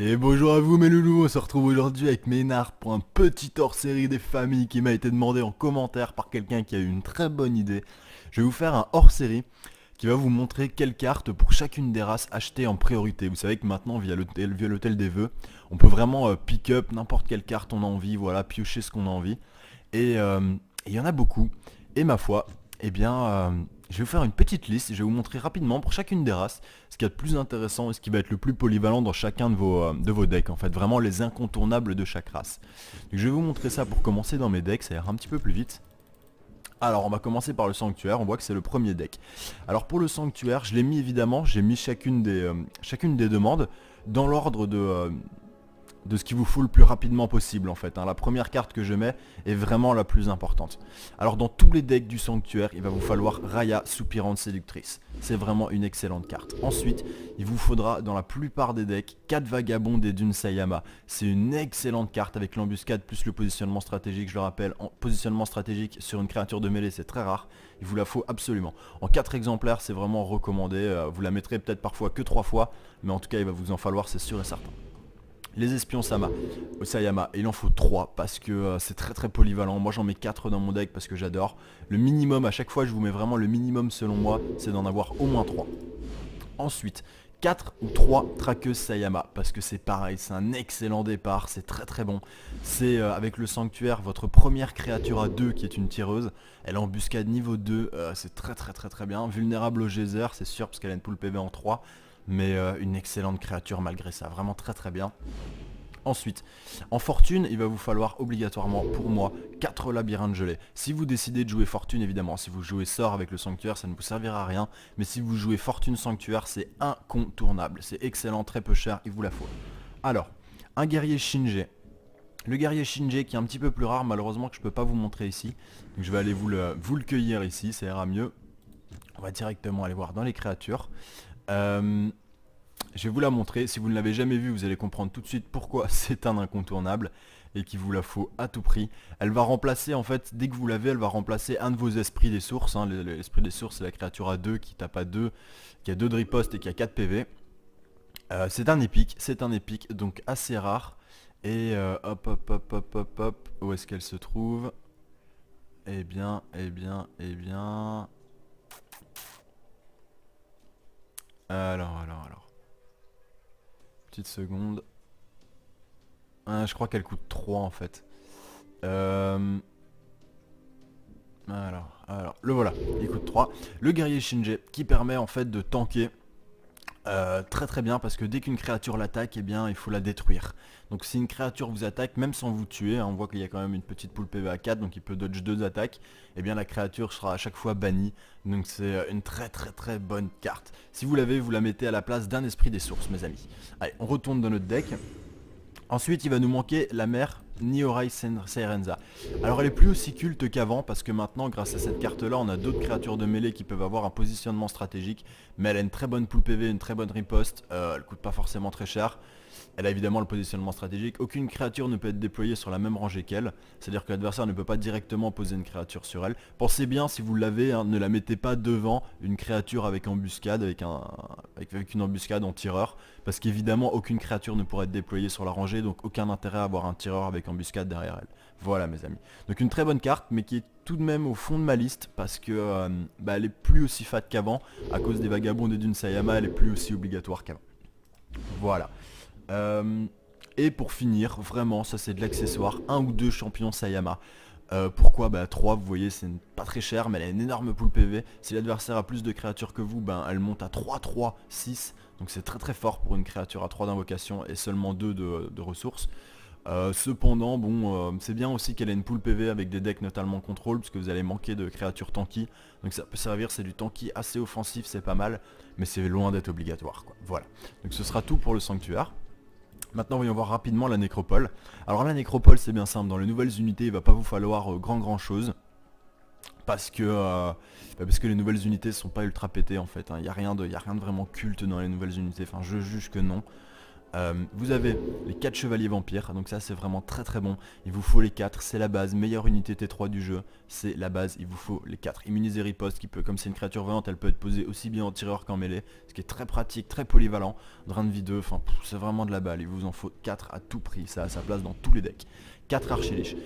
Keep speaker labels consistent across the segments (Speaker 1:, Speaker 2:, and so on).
Speaker 1: Et bonjour à vous mes loulous, on se retrouve aujourd'hui avec Ménard pour un petit hors-série des familles qui m'a été demandé en commentaire par quelqu'un qui a eu une très bonne idée. Je vais vous faire un hors-série qui va vous montrer quelles cartes pour chacune des races acheter en priorité. Vous savez que maintenant via l'hôtel des vœux, on peut vraiment pick up n'importe quelle carte on a envie, voilà, piocher ce qu'on a envie. Et il y en a beaucoup. Et ma foi, eh bien, je vais vous faire une petite liste. Je vais vous montrer rapidement pour chacune des races ce qu'il y a de plus intéressant et ce qui va être le plus polyvalent dans chacun de vos decks. En fait, vraiment les incontournables de chaque race. Donc, je vais vous montrer ça pour commencer dans mes decks. Ça ira un petit peu plus vite. Alors on va commencer par le sanctuaire, on voit que c'est le premier deck. Alors pour le sanctuaire, je l'ai mis évidemment, j'ai mis chacune des demandes dans l'ordre de ce qui vous faut le plus rapidement possible en fait, hein. La première carte que je mets est vraiment la plus importante. Alors dans tous les decks du sanctuaire, il va vous falloir Raya, soupirante séductrice. C'est vraiment une excellente carte. Ensuite, il vous faudra dans la plupart des decks 4 vagabonds des dunes Sayama. C'est une excellente carte avec l'embuscade plus le positionnement stratégique, je le rappelle. En positionnement stratégique sur une créature de mêlée, c'est très rare. Il vous la faut absolument. En 4 exemplaires, c'est vraiment recommandé. Vous la mettrez peut-être parfois que 3 fois, mais en tout cas, il va vous en falloir, c'est sûr et certain. Les espions Sayama, il en faut 3 parce que c'est très très polyvalent. Moi j'en mets 4 dans mon deck parce que j'adore. Le minimum, à chaque fois je vous mets vraiment le minimum selon moi, c'est d'en avoir au moins 3. Ensuite, 4 ou 3 traqueuses Sayama, parce que c'est pareil, c'est un excellent départ, c'est très très bon. C'est avec le sanctuaire, votre première créature à 2 qui est une tireuse. Elle est embuscade niveau 2, c'est très très très très bien. Vulnérable au geyser, c'est sûr, parce qu'elle a une pool PV en 3. Mais une excellente créature malgré ça, vraiment très très bien. Ensuite, en fortune, il va vous falloir obligatoirement, pour moi, 4 labyrinthes gelés. Si vous décidez de jouer fortune, évidemment, si vous jouez sort avec le sanctuaire, ça ne vous servira à rien. Mais si vous jouez fortune sanctuaire, c'est incontournable. C'est excellent, très peu cher, il vous la faut. Alors, un guerrier Shinji. Le guerrier Shinji qui est un petit peu plus rare, malheureusement que je ne peux pas vous montrer ici. Donc je vais aller vous le cueillir ici, ça ira mieux. On va directement aller voir dans les créatures. Je vais vous la montrer, si vous ne l'avez jamais vue vous allez comprendre tout de suite pourquoi c'est un incontournable et qu'il vous la faut à tout prix. Elle va remplacer en fait, dès que vous l'avez, elle va remplacer un de vos esprits des sources, hein. L'esprit des sources c'est la créature à 2 qui tape à 2, qui a 2 de riposte et qui a 4 PV. C'est un épique donc assez rare. Et hop hop hop hop hop hop, où est-ce qu'elle se trouve? Eh bien. Alors. Petite seconde. Je crois qu'elle coûte 3 en fait. Euh, le voilà, il coûte 3. Le guerrier Shinji qui permet en fait de tanker très très bien parce que dès qu'une créature l'attaque, eh bien il faut la détruire. Donc si une créature vous attaque, même sans vous tuer, hein, on voit qu'il y a quand même une petite pool PV à 4, donc il peut dodge 2 attaques, eh bien la créature sera à chaque fois bannie. Donc c'est une très très très bonne carte. Si vous l'avez, vous la mettez à la place d'un esprit des sources, mes amis. Allez, on retourne dans notre deck. Ensuite, il va nous manquer la mère Niorai Seirenza. Alors elle est plus aussi culte qu'avant parce que maintenant, grâce à cette carte-là, on a d'autres créatures de mêlée qui peuvent avoir un positionnement stratégique. Mais elle a une très bonne pool PV, une très bonne riposte. Elle coûte pas forcément très cher. Elle a évidemment le positionnement stratégique. Aucune créature ne peut être déployée sur la même rangée qu'elle. C'est-à-dire que l'adversaire ne peut pas directement poser une créature sur elle. Pensez bien, si vous l'avez, hein, ne la mettez pas devant une créature avec embuscade, avec une embuscade en tireur. Parce qu'évidemment, aucune créature ne pourra être déployée sur la rangée. Donc aucun intérêt à avoir un tireur avec embuscade derrière elle. Voilà mes amis. Donc une très bonne carte, mais qui est tout de même au fond de ma liste. Parce que elle est plus aussi fat qu'avant. À cause des vagabonds des dunes Sayama, elle est plus aussi obligatoire qu'avant. Voilà. Et pour finir, vraiment, ça c'est de l'accessoire, un ou deux champions Sayama. Pourquoi? 3, vous voyez, c'est pas très cher, mais elle a une énorme pool PV. Si l'adversaire a plus de créatures que vous, elle monte à 3, 3, 6. Donc c'est très très fort pour une créature à 3 d'invocation et seulement 2 de ressources. Cependant, c'est bien aussi qu'elle ait une pool PV avec des decks notamment contrôle, parce que vous allez manquer de créatures tanky. Donc ça peut servir, c'est du tanky assez offensif, c'est pas mal, mais c'est loin d'être obligatoire, quoi. Voilà. Donc ce sera tout pour le sanctuaire. Maintenant voyons voir rapidement la nécropole. Alors la nécropole c'est bien simple, dans les nouvelles unités il va pas vous falloir grand chose. Parce que les nouvelles unités sont pas ultra pétées en fait, hein. Il n'y a rien de vraiment culte dans les nouvelles unités, enfin je juge que non. Vous avez les 4 chevaliers vampires, donc ça c'est vraiment très très bon. Il vous faut les 4, c'est la base, meilleure unité T3 du jeu, c'est la base, il vous faut les 4. Immuniser riposte qui peut, comme c'est une créature volante, elle peut être posée aussi bien en tireur qu'en mêlée, ce qui est très pratique, très polyvalent. Drain de vie 2, enfin c'est vraiment de la balle, il vous en faut 4 à tout prix, ça a sa place dans tous les decks. 4 archilich.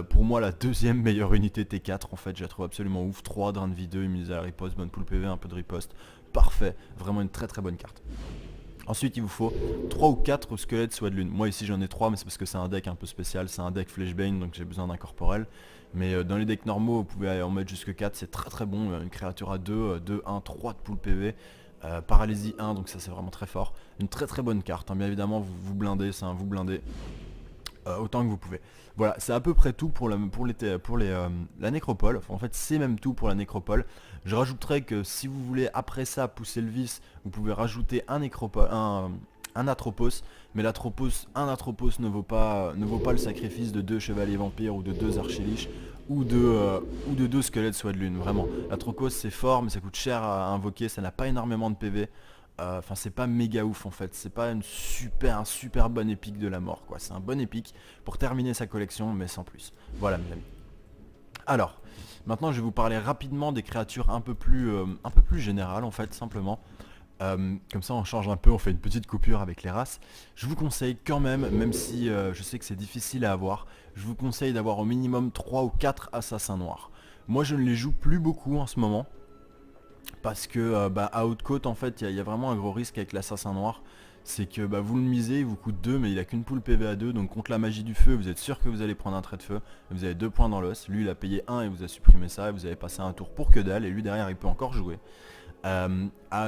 Speaker 1: Pour moi la deuxième meilleure unité T4 en fait, je la trouve absolument ouf. 3 drain de vie 2, immuniser la riposte, bonne pool PV, un peu de riposte, parfait, vraiment une très très bonne carte. Ensuite il vous faut 3 ou 4 squelettes soit de lune. Moi ici j'en ai 3 mais c'est parce que c'est un deck un peu spécial, c'est un deck Fleshbane donc j'ai besoin d'un corporel. Mais dans les decks normaux vous pouvez en mettre jusque 4, c'est très très bon, une créature à 2, 2, 1, 3 de pool PV. Paralysie 1 donc ça c'est vraiment très fort. Une très très bonne carte, hein. Bien évidemment vous vous blindez, c'est un vous blindez autant que vous pouvez. Voilà, c'est à peu près tout pour la nécropole. Enfin, en fait, c'est même tout pour la nécropole. Je rajouterai que si vous voulez après ça pousser le vice, vous pouvez rajouter un atropos. Mais un atropos ne vaut pas le sacrifice de 2 chevaliers vampires ou de 2 archilich ou de 2 squelettes soit de lune. Vraiment, l'atropos c'est fort, mais ça coûte cher à invoquer. Ça n'a pas énormément de PV. Enfin c'est pas méga ouf en fait, c'est pas un super bon épique de la mort quoi, c'est un bon épique pour terminer sa collection mais sans plus. Voilà mes amis. Alors, maintenant je vais vous parler rapidement des créatures un peu plus générales en fait simplement. Comme ça on change un peu, on fait une petite coupure avec les races. Je vous conseille quand même si je sais que c'est difficile à avoir, je vous conseille d'avoir au minimum 3 ou 4 assassins noirs. Moi je ne les joue plus beaucoup en ce moment. Parce que à haute côte en fait il y a vraiment un gros risque avec l'assassin noir. C'est que vous le misez, il vous coûte 2 mais il a qu'une pool PV à 2. Donc contre la magie du feu vous êtes sûr que vous allez prendre un trait de feu. Vous avez 2 points dans l'os, lui il a payé 1 et vous a supprimé ça. Et vous avez passé un tour pour que dalle et lui derrière il peut encore jouer.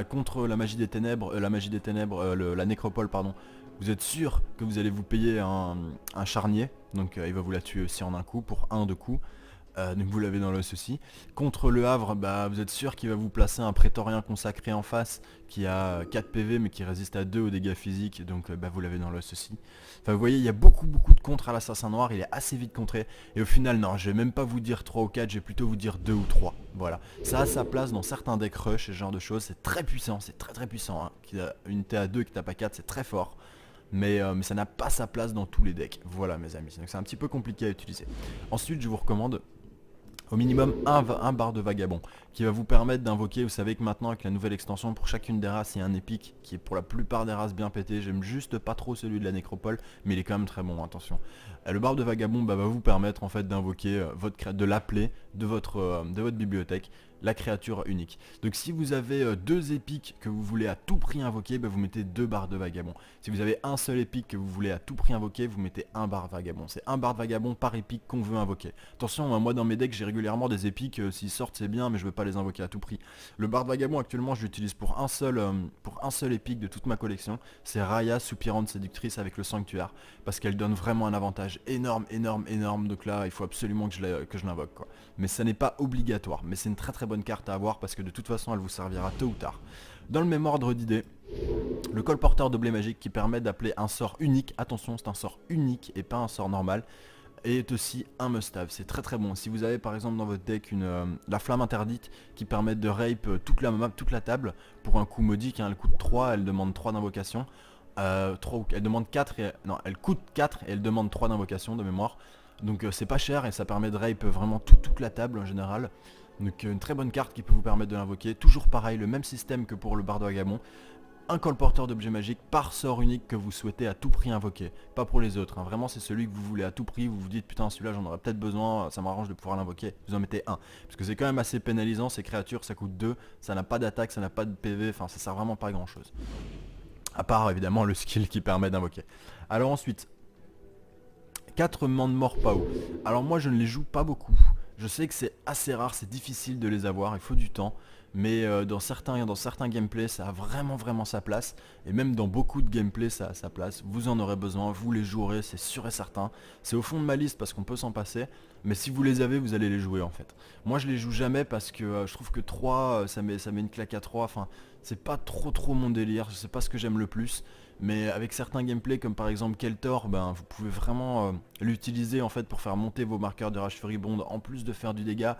Speaker 1: Contre la magie des ténèbres, la nécropole pardon. Vous êtes sûr que vous allez vous payer un charnier. Donc il va vous la tuer aussi en un coup pour 1 de coup. Donc vous l'avez dans l'os aussi. Contre le Havre, vous êtes sûr qu'il va vous placer un prétorien consacré en face qui a 4 PV mais qui résiste à 2 aux dégâts physiques, donc vous l'avez dans l'os aussi. Enfin vous voyez, il y a beaucoup de contres à l'assassin noir, il est assez vite contré. Et au final non, je vais même pas vous dire 3 ou 4, je vais plutôt vous dire 2 ou 3. Voilà, ça a sa place dans certains decks rush et ce genre de choses, c'est très puissant, c'est très puissant. Hein. Qui a une T à 2 qui tape à 4, c'est très fort. Mais ça n'a pas sa place dans tous les decks. Voilà mes amis, donc c'est un petit peu compliqué à utiliser. Ensuite je vous recommande au minimum un bar de vagabond qui va vous permettre d'invoquer. Vous savez que maintenant avec la nouvelle extension pour chacune des races il y a un épique qui est pour la plupart des races bien pété. J'aime juste pas trop celui de la nécropole mais il est quand même très bon, attention. Le bar de vagabond va vous permettre en fait d'invoquer de l'appeler de votre bibliothèque la créature unique. Donc si vous avez 2 épiques que vous voulez à tout prix invoquer, vous mettez 2 barres de vagabond. Si vous avez un seul épique que vous voulez à tout prix invoquer, vous mettez un bar vagabond. C'est un bar de vagabond par épique qu'on veut invoquer. Attention, moi dans mes decks j'ai régulièrement des épiques, s'ils sortent c'est bien mais je veux pas les invoquer à tout prix. Le bar de vagabond actuellement je l'utilise pour un seul épique de toute ma collection, c'est Raya, soupirante séductrice avec le sanctuaire, parce qu'elle donne vraiment un avantage énorme, donc là il faut absolument que je l'invoque quoi. Mais ça n'est pas obligatoire, mais c'est une très bonne carte à avoir parce que de toute façon elle vous servira tôt ou tard. Dans le même ordre d'idée, le colporteur d'oblet magique qui permet d'appeler un sort unique, attention c'est un sort unique et pas un sort normal, est aussi un must-have, c'est très bon. Si vous avez par exemple dans votre deck la flamme interdite qui permet de rape toute la table pour un coût modique, hein, elle coûte 3, elle demande 3 d'invocation. Elle demande 4 et, non, elle coûte 4 et elle demande 3 d'invocation de mémoire. Donc c'est pas cher et ça permet de rape vraiment toute la table en général. Donc une très bonne carte qui peut vous permettre de l'invoquer. Toujours pareil, le même système que pour le barde vagabond. Un colporteur d'objets magiques par sort unique que vous souhaitez à tout prix invoquer. Pas pour les autres, hein. Vraiment c'est celui que vous voulez à tout prix. Vous vous dites putain celui-là j'en aurais peut-être besoin, ça m'arrange de pouvoir l'invoquer. Vous en mettez un. Parce que c'est quand même assez pénalisant, ces créatures ça coûte 2. Ça n'a pas d'attaque, ça n'a pas de PV, enfin ça sert vraiment pas à grand chose. À part évidemment le skill qui permet d'invoquer. Alors ensuite, 4 Mandemort Pao. Alors moi je ne les joue pas beaucoup. Je sais que c'est assez rare, c'est difficile de les avoir, il faut du temps. Mais dans certains gameplays ça a vraiment sa place. Et même dans beaucoup de gameplays ça a sa place. Vous en aurez besoin, vous les jouerez, c'est sûr et certain. C'est au fond de ma liste parce qu'on peut s'en passer. Mais si vous les avez, vous allez les jouer en fait. Moi je les joue jamais parce que je trouve que 3 ça met une claque à 3. Enfin c'est pas trop mon délire, je sais pas ce que j'aime le plus. Mais avec certains gameplays comme par exemple Keltor, vous pouvez vraiment l'utiliser en fait pour faire monter vos marqueurs de rage furibonde en plus de faire du dégât.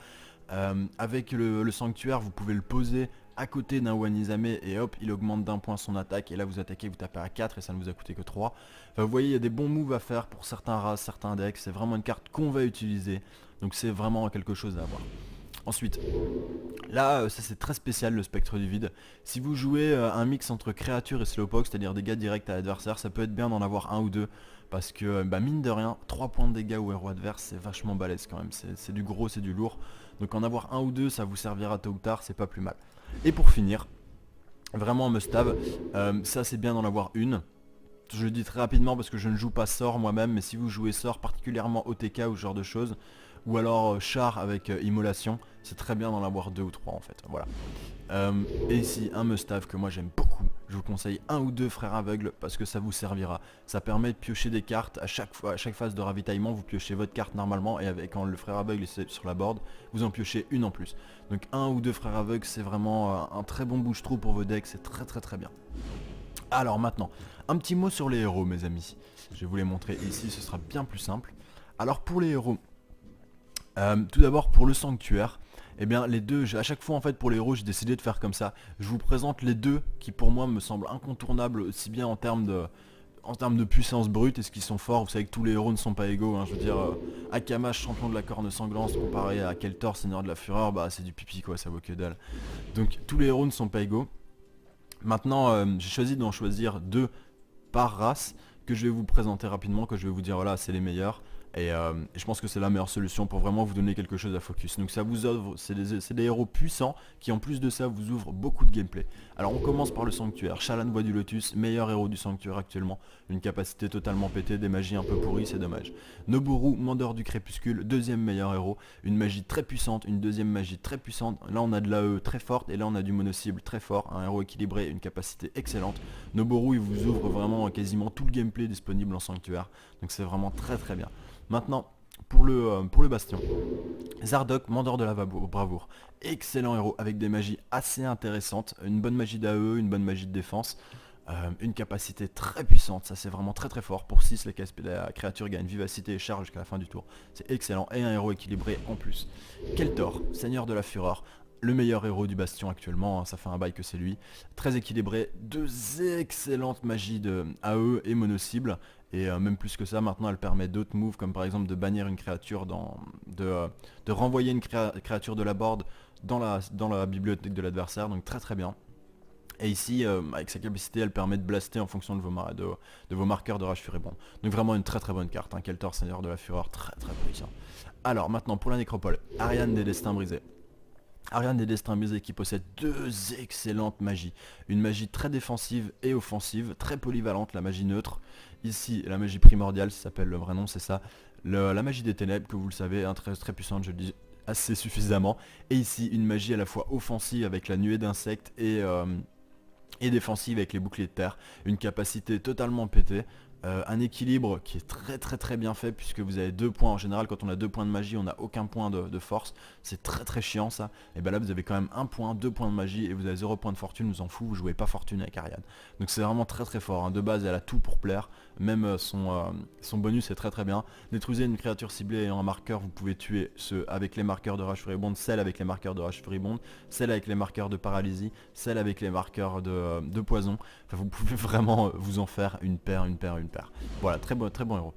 Speaker 1: Avec le sanctuaire, vous pouvez le poser à côté d'un Wanizame et hop, il augmente d'un point son attaque. Et là, vous attaquez, vous tapez à 4 et ça ne vous a coûté que 3. Enfin, vous voyez, il y a des bons moves à faire pour certains races, certains decks. C'est vraiment une carte qu'on va utiliser. Donc c'est vraiment quelque chose à avoir. Ensuite, là, ça c'est très spécial le spectre du vide. Si vous jouez un mix entre créature et slowpoke, c'est-à-dire dégâts directs à l'adversaire, ça peut être bien d'en avoir un ou deux. Parce que mine de rien, 3 points de dégâts au héros adverse, c'est vachement balèze quand même. C'est du gros, c'est du lourd. Donc en avoir un ou deux, ça vous servira tôt ou tard, c'est pas plus mal. Et pour finir, vraiment un must-have, ça c'est bien d'en avoir une. Je le dis très rapidement parce que je ne joue pas sort moi-même, mais si vous jouez sort particulièrement OTK ou ce genre de choses, ou alors char avec immolation, c'est très bien d'en avoir 2 ou 3 en fait, voilà. Et ici un must-have que moi j'aime beaucoup, je vous conseille un ou deux frères aveugles parce que ça vous servira. Ça permet de piocher des cartes à chaque fois, à chaque phase de ravitaillement, vous piochez votre carte normalement et quand le frère aveugle est sur la board, vous en piochez une en plus. Donc un ou deux frères aveugles, c'est vraiment un très bon bouche-trou pour vos decks, c'est très bien. Alors maintenant, un petit mot sur les héros mes amis. Je vais vous les montrer ici, ce sera bien plus simple. Alors pour les héros, tout d'abord pour le sanctuaire, eh bien les deux, à chaque fois en fait pour les héros j'ai décidé de faire comme ça. Je vous présente les deux qui pour moi me semblent incontournables aussi bien en termes de puissance brute et ce qu'ils sont forts. Vous savez que tous les héros ne sont pas égaux, hein. Je veux dire, Akamash, champion de la corne sanglante, comparé à Keltor, seigneur de la fureur, bah c'est du pipi quoi, ça vaut que dalle. Donc tous les héros ne sont pas égaux. Maintenant, j'ai choisi d'en choisir deux par race que je vais vous présenter rapidement, que je vais vous dire voilà c'est les meilleurs. Et je pense que c'est la meilleure solution pour vraiment vous donner quelque chose à focus. Donc ça vous ouvre, c'est des héros puissants qui en plus de ça vous ouvrent beaucoup de gameplay. Alors on commence par le sanctuaire. Shallan Voix du Lotus, meilleur héros du sanctuaire actuellement. Une capacité totalement pétée, des magies un peu pourries, c'est dommage. Noboru, Mandeur du Crépuscule, deuxième meilleur héros. Une magie très puissante, une deuxième magie très puissante. Là on a de l'AE très forte et là on a du mono-cible très fort. Un héros équilibré, une capacité excellente. Noboru il vous ouvre vraiment quasiment tout le gameplay disponible en sanctuaire. Donc c'est vraiment très bien. Maintenant, pour le bastion, Zardoc, Mandeur de la Bravoure, excellent héros avec des magies assez intéressantes, une bonne magie d'AE, une bonne magie de défense, une capacité très puissante, ça c'est vraiment très fort. Pour 6, la créature gagne vivacité et charge jusqu'à la fin du tour, c'est excellent, et un héros équilibré en plus. Keltor, Seigneur de la Fureur, le meilleur héros du bastion actuellement, hein, ça fait un bail que c'est lui, très équilibré, deux excellentes magies de AE et mono-cible, et même plus que ça, maintenant elle permet d'autres moves comme par exemple de bannir une créature, de renvoyer une créature de la board dans la bibliothèque de l'adversaire, donc très bien. Et ici, avec sa capacité, elle permet de blaster en fonction de vos marqueurs de rage furibonde. Donc vraiment une très bonne carte, hein. Keltor, Seigneur de la Fureur, très puissant. Alors maintenant pour la nécropole, Ariane des Destins Brisés. Ariane des Destins Brisés qui possède deux excellentes magies. Une magie très défensive et offensive, très polyvalente, la magie neutre. Ici, la magie primordiale, ça s'appelle le vrai nom, c'est ça. La magie des ténèbres, que vous le savez, hein, très puissante, je le dis assez suffisamment. Et ici, une magie à la fois offensive avec la nuée d'insectes et défensive avec les boucliers de terre. Une capacité totalement pétée. Un équilibre qui est très bien fait puisque vous avez 2 points en général. Quand on a 2 points de magie on n'a aucun point de force, c'est très chiant ça. Et ben là vous avez quand même 1 point, 2 points de magie et vous avez 0 point de fortune, vous en fout, vous jouez pas fortune avec Ariane. Donc c'est vraiment très fort, hein. De base elle a tout pour plaire, même son bonus est très bien. Détruisez une créature ciblée ayant un marqueur, vous pouvez tuer ceux avec les marqueurs de rage furibonde, celle avec les marqueurs de rage furibonde, celle avec les marqueurs de paralysie, celle avec les marqueurs de poison. Enfin, vous pouvez vraiment vous en faire une paire. Voilà, très bon héros.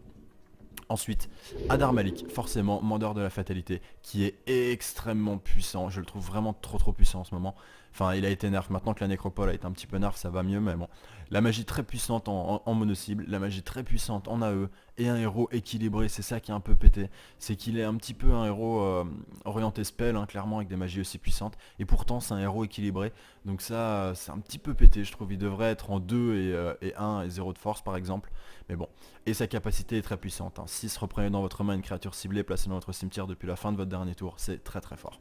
Speaker 1: Ensuite, Hadar Malik, forcément, Mandeur de la Fatalité, qui est extrêmement puissant. Je le trouve vraiment trop puissant en ce moment. Enfin, il a été nerf. Maintenant que la nécropole a été un petit peu nerf, ça va mieux, mais bon. La magie très puissante en mono-cible, la magie très puissante en AE, et un héros équilibré, c'est ça qui est un peu pété. C'est qu'il est un petit peu un héros orienté spell, hein, clairement, avec des magies aussi puissantes. Et pourtant, c'est un héros équilibré. Donc ça, c'est un petit peu pété, je trouve. Il devrait être en 2 et 1 et 0 de force, par exemple. Mais bon. Et sa capacité est très puissante, hein. 6, reprenez dans votre main une créature ciblée placée dans votre cimetière depuis la fin de votre dernier tour. C'est très fort.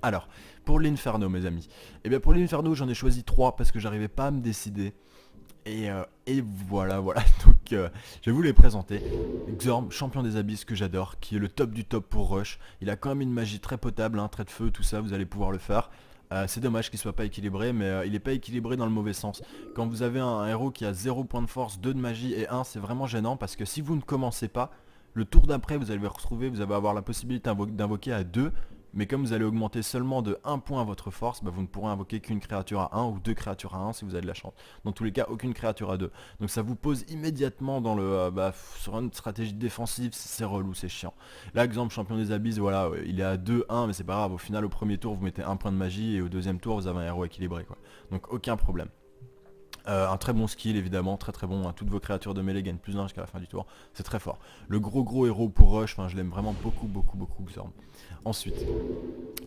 Speaker 1: Alors, pour l'Inferno mes amis, et bien pour l'Inferno j'en ai choisi 3 parce que j'arrivais pas à me décider. Et voilà, donc je vais vous les présenter. Xorm, champion des abysses que j'adore, qui est le top du top pour rush. Il a quand même une magie très potable, hein, trait de feu, tout ça, vous allez pouvoir le faire. C'est dommage qu'il soit pas équilibré, mais il est pas équilibré dans le mauvais sens. Quand vous avez un héros qui a 0 point de force, 2 de magie et 1, c'est vraiment gênant parce que si vous ne commencez pas, le tour d'après vous allez vous retrouver, vous allez avoir la possibilité d'invoquer à 2 mais comme vous allez augmenter seulement de 1 point votre force, vous ne pourrez invoquer qu'une créature à 1 ou 2 créatures à 1 si vous avez de la chance. Dans tous les cas, aucune créature à 2. Donc ça vous pose immédiatement dans le sur une stratégie défensive, c'est relou, c'est chiant. Là, exemple, champion des abysses, voilà, il est à 2-1, mais c'est pas grave, au final, au premier tour, vous mettez un point de magie, et au deuxième tour, vous avez un héros équilibré, quoi. Donc aucun problème. Un très bon skill évidemment, très très bon, hein. Toutes vos créatures de mêlée gagnent plus 1 jusqu'à la fin du tour, c'est très fort. Le gros héros pour rush, je l'aime vraiment beaucoup Xorn. Ensuite,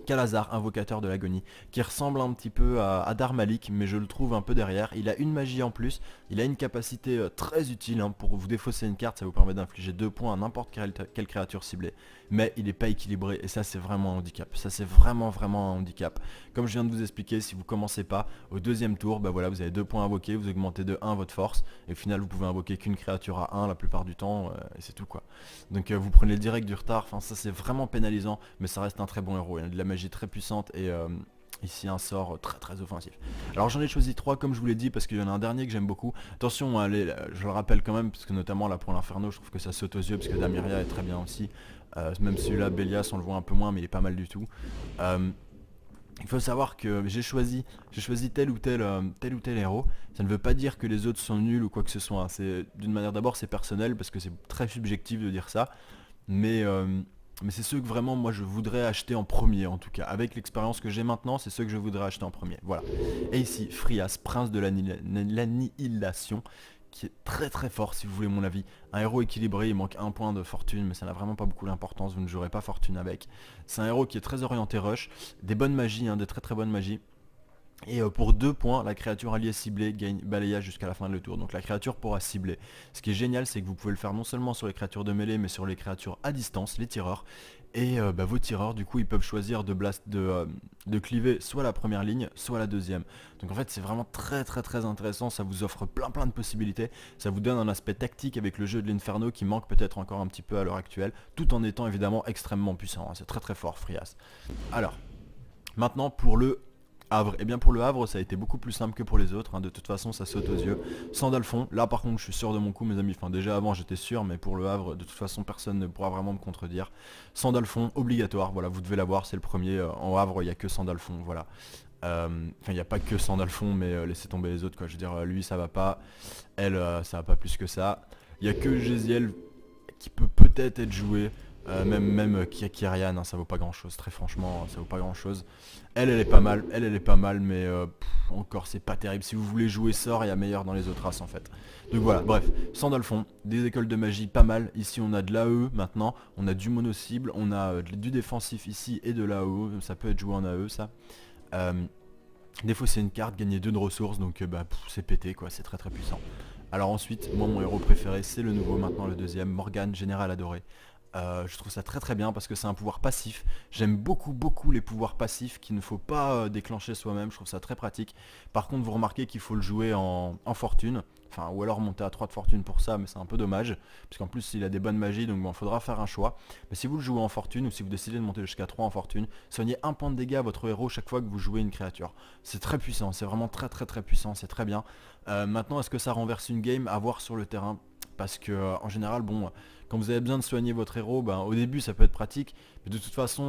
Speaker 1: Kalazar, invocateur de l'agonie, qui ressemble un petit peu à Darmalik, mais je le trouve un peu derrière. Il a une magie en plus, il a une capacité très utile, hein, pour vous défausser une carte, ça vous permet d'infliger 2 points à n'importe quelle créature ciblée. Mais il n'est pas équilibré, et ça c'est vraiment un handicap. Ça c'est vraiment un handicap. Comme je viens de vous expliquer, si vous commencez pas au deuxième tour, voilà, vous avez 2 points invoqués, vous augmentez de 1 votre force, et au final vous pouvez invoquer qu'une créature à 1 la plupart du temps, et c'est tout quoi. Donc vous prenez direct du retard, enfin ça c'est vraiment pénalisant, mais ça reste un très bon héros. Il y a de la magie très puissante et ici un sort très offensif. Alors j'en ai choisi 3 comme je vous l'ai dit parce qu'il y en a un dernier que j'aime beaucoup. Attention, allez, je le rappelle quand même parce que notamment là pour l'Inferno je trouve que ça saute aux yeux parce que Damiria est très bien aussi. Même celui-là, Bélias, on le voit un peu moins mais il est pas mal du tout. Il faut savoir que j'ai choisi tel ou tel héros. Ça ne veut pas dire que les autres sont nuls ou quoi que ce soit, hein. C'est d'une manière, d'abord c'est personnel parce que c'est très subjectif de dire ça. Mais c'est ceux que vraiment moi je voudrais acheter en premier en tout cas. Avec l'expérience que j'ai maintenant, c'est ceux que je voudrais acheter en premier. Voilà. Et ici, Frias, prince de l'annihilation, qui est très fort si vous voulez mon avis. Un héros équilibré, il manque un point de fortune, mais ça n'a vraiment pas beaucoup d'importance, vous ne jouerez pas fortune avec. C'est un héros qui est très orienté rush, des bonnes magies, hein, des très bonnes magies. Et pour 2 points, la créature alliée ciblée gagne balayage jusqu'à la fin de tour. Donc la créature pourra cibler. Ce qui est génial, c'est que vous pouvez le faire non seulement sur les créatures de mêlée, mais sur les créatures à distance, les tireurs. Et vos tireurs, du coup, ils peuvent choisir de cliver soit la première ligne, soit la deuxième. Donc en fait, c'est vraiment très intéressant. Ça vous offre plein de possibilités. Ça vous donne un aspect tactique avec le jeu de l'Inferno qui manque peut-être encore un petit peu à l'heure actuelle, tout en étant évidemment extrêmement puissant, hein. C'est très fort, Frias. Alors, maintenant pour le Havre. Et bien pour le Havre ça a été beaucoup plus simple que pour les autres, hein. De toute façon ça saute aux yeux. Sandalfon, là par contre je suis sûr de mon coup mes amis, enfin déjà avant j'étais sûr, mais pour le Havre de toute façon personne ne pourra vraiment me contredire. Sandalfon obligatoire, voilà, vous devez l'avoir, c'est le premier. En Havre il n'y a que Sandalfon, voilà. Enfin il n'y a pas que Sandalfon, mais laissez tomber les autres quoi, je veux dire lui ça va pas, elle ça va pas plus que ça. Il n'y a que Géziel qui peut peut-être être joué. Même Kyrian, hein, ça vaut pas grand chose, très franchement, ça vaut pas grand chose. Elle est pas mal, mais encore c'est pas terrible. Si vous voulez jouer sort, il y a meilleur dans les autres races en fait. Donc voilà, bref, Sandalfon, des écoles de magie pas mal. Ici on a de l'AE maintenant, on a du mono-cible, on a du défensif ici et de l'AE, ça peut être joué en AE ça. Défausser une carte, gagner 2 de ressources, donc c'est pété quoi, c'est très puissant. Alors ensuite, moi mon héros préféré c'est le nouveau maintenant, le deuxième, Morgane, général adoré. Je trouve ça très bien parce que c'est un pouvoir passif. J'aime beaucoup les pouvoirs passifs qu'il ne faut pas déclencher soi-même, je trouve ça très pratique. Par contre vous remarquez qu'il faut le jouer en fortune, enfin ou alors monter à 3 de fortune pour ça, mais c'est un peu dommage, puisqu'en plus il a des bonnes magies, donc bon, il faudra faire un choix. Mais si vous le jouez en fortune, ou si vous décidez de monter jusqu'à 3 en fortune, soignez 1 point de dégâts à votre héros chaque fois que vous jouez une créature. C'est très puissant, c'est vraiment très puissant, c'est très bien. Maintenant est-ce que ça renverse une game? À voir sur le terrain. Parce que en général, bon, quand vous avez besoin de soigner votre héros, au début ça peut être pratique, mais de toute façon,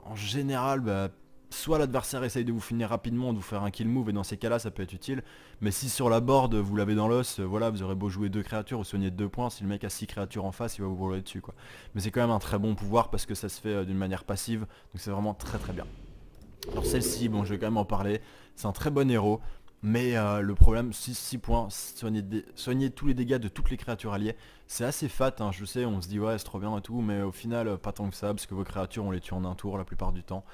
Speaker 1: en général, soit l'adversaire essaye de vous finir rapidement, de vous faire un kill move, et dans ces cas-là ça peut être utile, mais si sur la board vous l'avez dans l'os, voilà, vous aurez beau jouer 2 créatures ou soigner de 2 points, si le mec a 6 créatures en face, il va vous rouler dessus quoi. Mais c'est quand même un très bon pouvoir parce que ça se fait d'une manière passive, donc c'est vraiment très bien. Alors celle-ci, bon je vais quand même en parler, c'est un très bon héros. Mais le problème, 6 points, soigner tous les dégâts de toutes les créatures alliées, c'est assez fat, hein, je sais, on se dit ouais c'est trop bien et tout, mais au final pas tant que ça, parce que vos créatures on les tue en un tour la plupart du temps.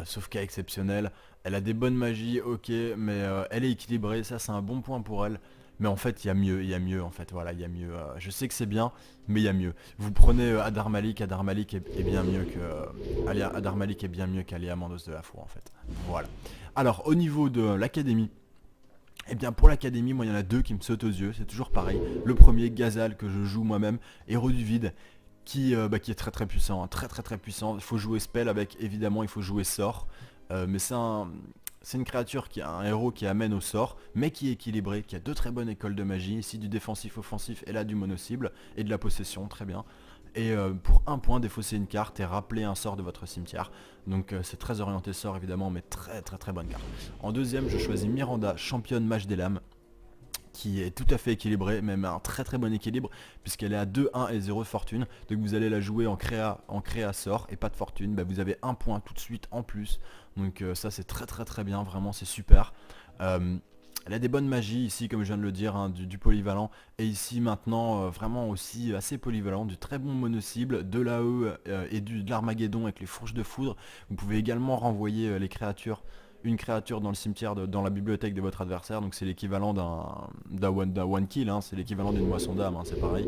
Speaker 1: Sauf cas exceptionnel, elle a des bonnes magies, ok, mais elle est équilibrée, ça c'est un bon point pour elle. Mais en fait il y a mieux en fait, voilà, il y a mieux. Je sais que c'est bien, mais il y a mieux. Vous prenez Adar Malik est bien mieux que Adar Malik est bien mieux qu'Alia Mandos de la Foi en fait. Voilà. Alors au niveau de l'académie, et bien pour l'académie, moi il y en a 2 qui me sautent aux yeux, c'est toujours pareil. Le premier, Gazal, que je joue moi-même, héros du vide, qui est très puissant, hein, très puissant. Il faut jouer spell avec, évidemment il faut jouer sort, mais c'est une créature qui a un héros qui amène au sort, mais qui est équilibré, qui a 2 très bonnes écoles de magie, ici du défensif offensif et là du mono-cible, et de la possession, très bien. Et pour un point, défausser une carte et rappeler un sort de votre cimetière. Donc c'est très orienté sort évidemment, mais très très très bonne carte. En deuxième, je choisis Miranda, championne mage des lames, qui est tout à fait équilibrée, même un très très bon équilibre, puisqu'elle est à 2, 1 et 0 de fortune. Donc vous allez la jouer en créa sort et pas de fortune. Bah, vous avez un point tout de suite en plus. Donc ça c'est très très très bien, vraiment c'est super. Elle a des bonnes magies ici, comme je viens de le dire, hein, du polyvalent. Et ici maintenant, vraiment aussi assez polyvalent, du très bon mono-cible, de l'AE et de l'Armageddon avec les fourches de foudre. Vous pouvez également renvoyer les créatures, une créature dans le cimetière, dans la bibliothèque de votre adversaire. Donc c'est l'équivalent d'un one kill, hein, c'est l'équivalent d'une moisson d'âme, hein, c'est pareil.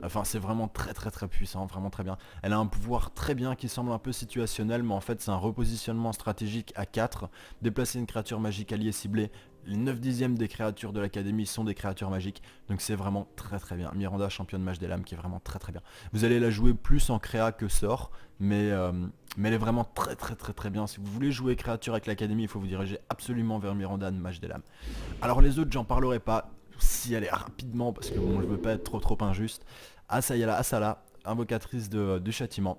Speaker 1: Enfin c'est vraiment très très très puissant, vraiment très bien. Elle a un pouvoir très bien qui semble un peu situationnel, mais en fait c'est un repositionnement stratégique à 4. Déplacer une créature magique alliée ciblée. Les 9 dixièmes des créatures de l'académie sont des créatures magiques, donc c'est vraiment très très bien. Miranda, championne mage des lames, qui est vraiment très très bien. Vous allez la jouer plus en créa que sort, mais elle est vraiment très très très très bien. Si vous voulez jouer créature avec l'académie, il faut vous diriger absolument vers Miranda, mage des lames. Alors les autres, j'en parlerai pas, si aller rapidement, parce que bon, je veux pas être trop injuste. Asala, invocatrice du châtiment.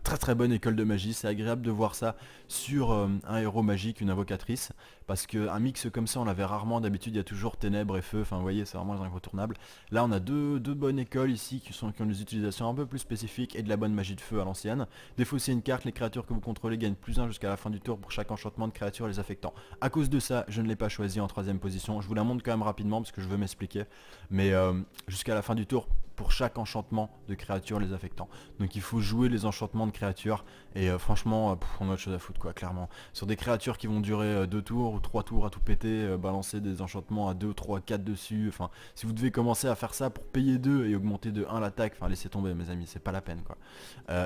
Speaker 1: Très très bonne école de magie, c'est agréable de voir ça sur un héros magique, une invocatrice, parce qu'un mix comme ça on l'avait rarement, d'habitude il y a toujours ténèbres et feu, enfin vous voyez c'est vraiment incontournable. Là on a deux bonnes écoles ici qui ont des utilisations un peu plus spécifiques et de la bonne magie de feu à l'ancienne. Défausser une carte, les créatures que vous contrôlez gagnent +1 jusqu'à la fin du tour pour chaque enchantement de créatures les affectant. À cause de ça, je ne l'ai pas choisi en 3ème position, je vous la montre quand même rapidement parce que je veux m'expliquer, mais jusqu'à la fin du tour, pour chaque enchantement de créatures les affectant. Donc il faut jouer les enchantements de créatures et franchement on a autre chose à foutre quoi, clairement. Sur des créatures qui vont durer 2 tours ou 3 tours à tout péter, balancer des enchantements à 2, 3, 4 dessus, enfin si vous devez commencer à faire ça pour payer 2 et augmenter de 1 l'attaque, enfin laissez tomber mes amis, c'est pas la peine quoi.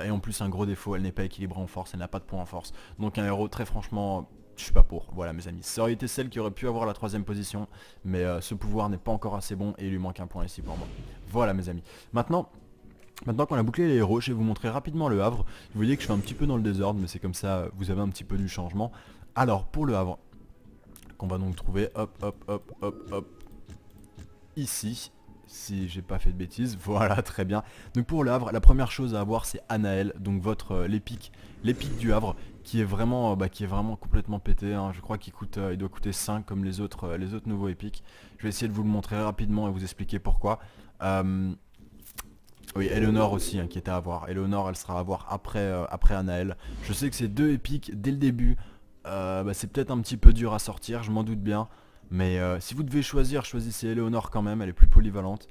Speaker 1: Et en plus un gros défaut, elle n'est pas équilibrée en force, elle n'a pas de points en force. Donc un héros très franchement, je suis pas pour, voilà mes amis. Ça aurait été celle qui aurait pu avoir la 3ème position, mais ce pouvoir n'est pas encore assez bon et il lui manque un point ici pour moi. Voilà mes amis. Maintenant qu'on a bouclé les héros, je vais vous montrer rapidement le Havre. Vous voyez que je suis un petit peu dans le désordre, mais c'est comme ça, vous avez un petit peu du changement. Alors pour le Havre, qu'on va donc trouver, hop, ici. Si j'ai pas fait de bêtises, voilà très bien. Donc pour le Havre, la première chose à avoir c'est Anaël, donc votre l'épique du Havre, qui est vraiment complètement pété, hein. Je crois qu'il il doit coûter 5 comme les autres nouveaux épiques. Je vais essayer de vous le montrer rapidement et vous expliquer pourquoi. Oui, Eleanor aussi hein, qui est à avoir. Eleanor elle sera à avoir après Anaël. Je sais que c'est 2 épiques dès le début. C'est peut-être un petit peu dur à sortir, je m'en doute bien. Mais si vous devez choisir, choisissez Eleanor quand même, elle est plus polyvalente.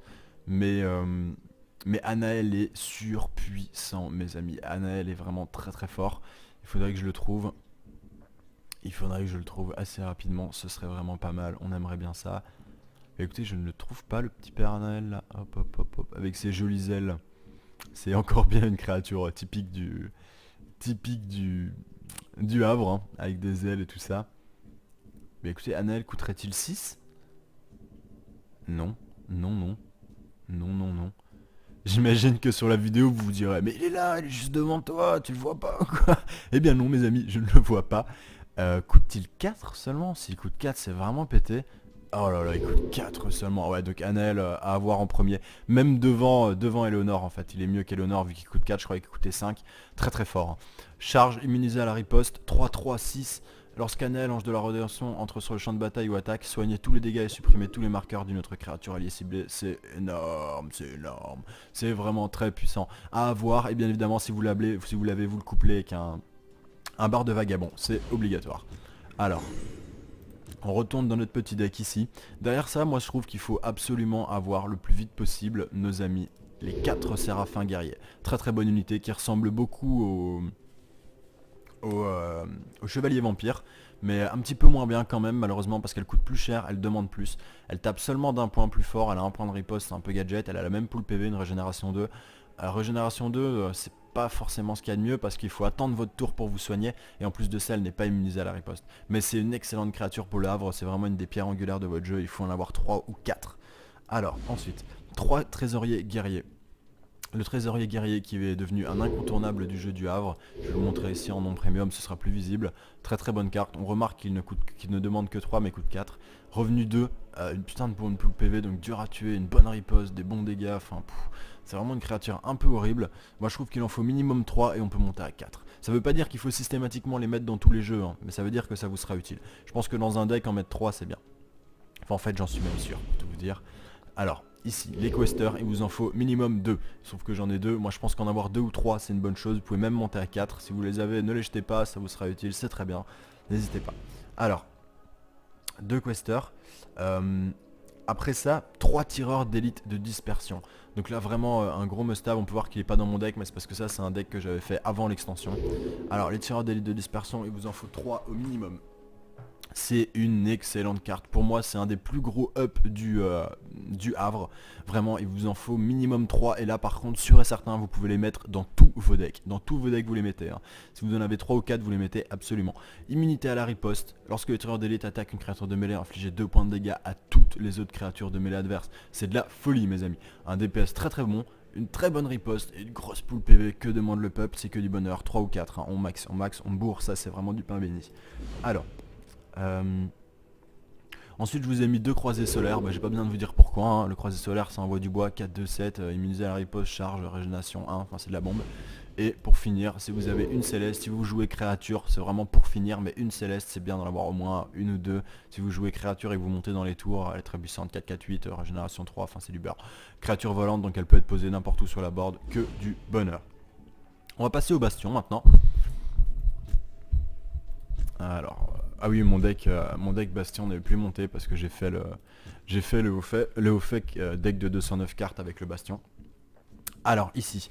Speaker 1: Mais Anaël est surpuissant mes amis. Anaël est vraiment très très fort. Il faudrait que je le trouve. Il faudrait que je le trouve assez rapidement, ce serait vraiment pas mal, on aimerait bien ça. Mais écoutez, je ne le trouve pas le petit père Anaël là, hop, avec ses jolies ailes. C'est encore bien une créature typique du Havre, hein, avec des ailes et tout ça. Mais écoutez, Anaël coûterait-il 6? Non, non. J'imagine que sur la vidéo vous vous direz mais il est là, il est juste devant toi, tu le vois pas quoi. Eh bien non mes amis, je ne le vois pas. Coûte-t-il 4 seulement? S'il coûte 4 c'est vraiment pété. Oh là là, il coûte 4 seulement. Ouais, donc Anaël à avoir en premier. Même devant Eleanor en fait. Il est mieux qu'Eleanor vu qu'il coûte 4, je croyais qu'il coûtait 5. Très très fort. Hein. Charge immunisée à la riposte. 3-3-6. Lorsqu'Anaël, ange de la rédemption, entre sur le champ de bataille ou attaque, soignez tous les dégâts et supprimez tous les marqueurs d'une autre créature alliée ciblée. C'est énorme, c'est énorme. C'est vraiment très puissant. À avoir, et bien évidemment si vous l'avez, vous le couplez avec un bar de vagabond. C'est obligatoire. Alors, on retourne dans notre petit deck ici. Derrière ça, moi je trouve qu'il faut absolument avoir le plus vite possible nos amis, les 4 séraphins guerriers. Très très bonne unité qui ressemble beaucoup au chevalier vampire, mais un petit peu moins bien quand même malheureusement parce qu'elle coûte plus cher, elle demande plus. Elle tape seulement d'un point plus fort, elle a un point de riposte, c'est un peu gadget, elle a la même pool PV, une régénération 2. Régénération 2, c'est pas forcément ce qu'il y a de mieux parce qu'il faut attendre votre tour pour vous soigner et en plus de ça elle n'est pas immunisée à la riposte. Mais c'est une excellente créature pour le Havre, c'est vraiment une des pierres angulaires de votre jeu, il faut en avoir 3 ou 4. Alors ensuite, 3 trésoriers guerriers. Le trésorier guerrier qui est devenu un incontournable du jeu du Havre. Je vais vous montrer ici en nom premium, ce sera plus visible. Très très bonne carte. On remarque qu'il ne demande que 3 mais coûte 4. Revenu 2, une putain de pool PV, donc dur à tuer, une bonne riposte, des bons dégâts, enfin C'est vraiment une créature un peu horrible. Moi je trouve qu'il en faut minimum 3 et on peut monter à 4. Ça veut pas dire qu'il faut systématiquement les mettre dans tous les jeux, hein, mais ça veut dire que ça vous sera utile. Je pense que dans un deck en mettre 3 c'est bien. Enfin en fait j'en suis même sûr, pour tout vous dire. Alors, ici, les questers, il vous en faut minimum 2. Sauf que j'en ai 2, moi je pense qu'en avoir 2 ou 3 c'est une bonne chose. Vous pouvez même monter à 4. Si vous les avez, ne les jetez pas, ça vous sera utile, c'est très bien. N'hésitez pas. Alors, 2 questers. Après ça, 3 tireurs d'élite de dispersion. Donc là vraiment un gros must-have, on peut voir qu'il n'est pas dans mon deck, mais c'est parce que ça c'est un deck que j'avais fait avant l'extension. Alors les tireurs d'élite de dispersion, il vous en faut 3 au minimum. C'est une excellente carte. Pour moi, c'est un des plus gros up du Havre. Vraiment, il vous en faut minimum 3. Et là, par contre, sûr et certain, vous pouvez les mettre dans tous vos decks. Dans tous vos decks, vous les mettez. Hein. Si vous en avez 3 ou 4, vous les mettez absolument. Immunité à la riposte. Lorsque le tireur d'élite attaque une créature de mêlée, infligez 2 points de dégâts à toutes les autres créatures de mêlée adverses. C'est de la folie, mes amis. Un DPS très très bon. Une très bonne riposte et une grosse pool PV. Que demande le peuple? C'est que du bonheur. 3 ou 4. Hein. On max, on bourre. Ça, c'est vraiment du pain béni. Alors. Ensuite je vous ai mis 2 croisés solaires, j'ai pas besoin de vous dire pourquoi, hein. Le croisé solaire ça envoie du bois, 4, 2, 7, immunisé à la riposte, charge, régénération 1, enfin c'est de la bombe. Et pour finir, si vous avez une céleste, si vous jouez créature, c'est vraiment pour finir, mais une céleste c'est bien d'en avoir au moins une ou deux. Si vous jouez créature et que vous montez dans les tours, elle est très puissante, 4, 4, 8, régénération 3, enfin c'est du beurre. Créature volante, donc elle peut être posée n'importe où sur la board, que du bonheur. On va passer au bastion maintenant. Alors, ah oui, mon deck Bastion n'avait plus monté parce que j'ai fait le haut fait deck de 209 cartes avec le Bastion. Alors ici,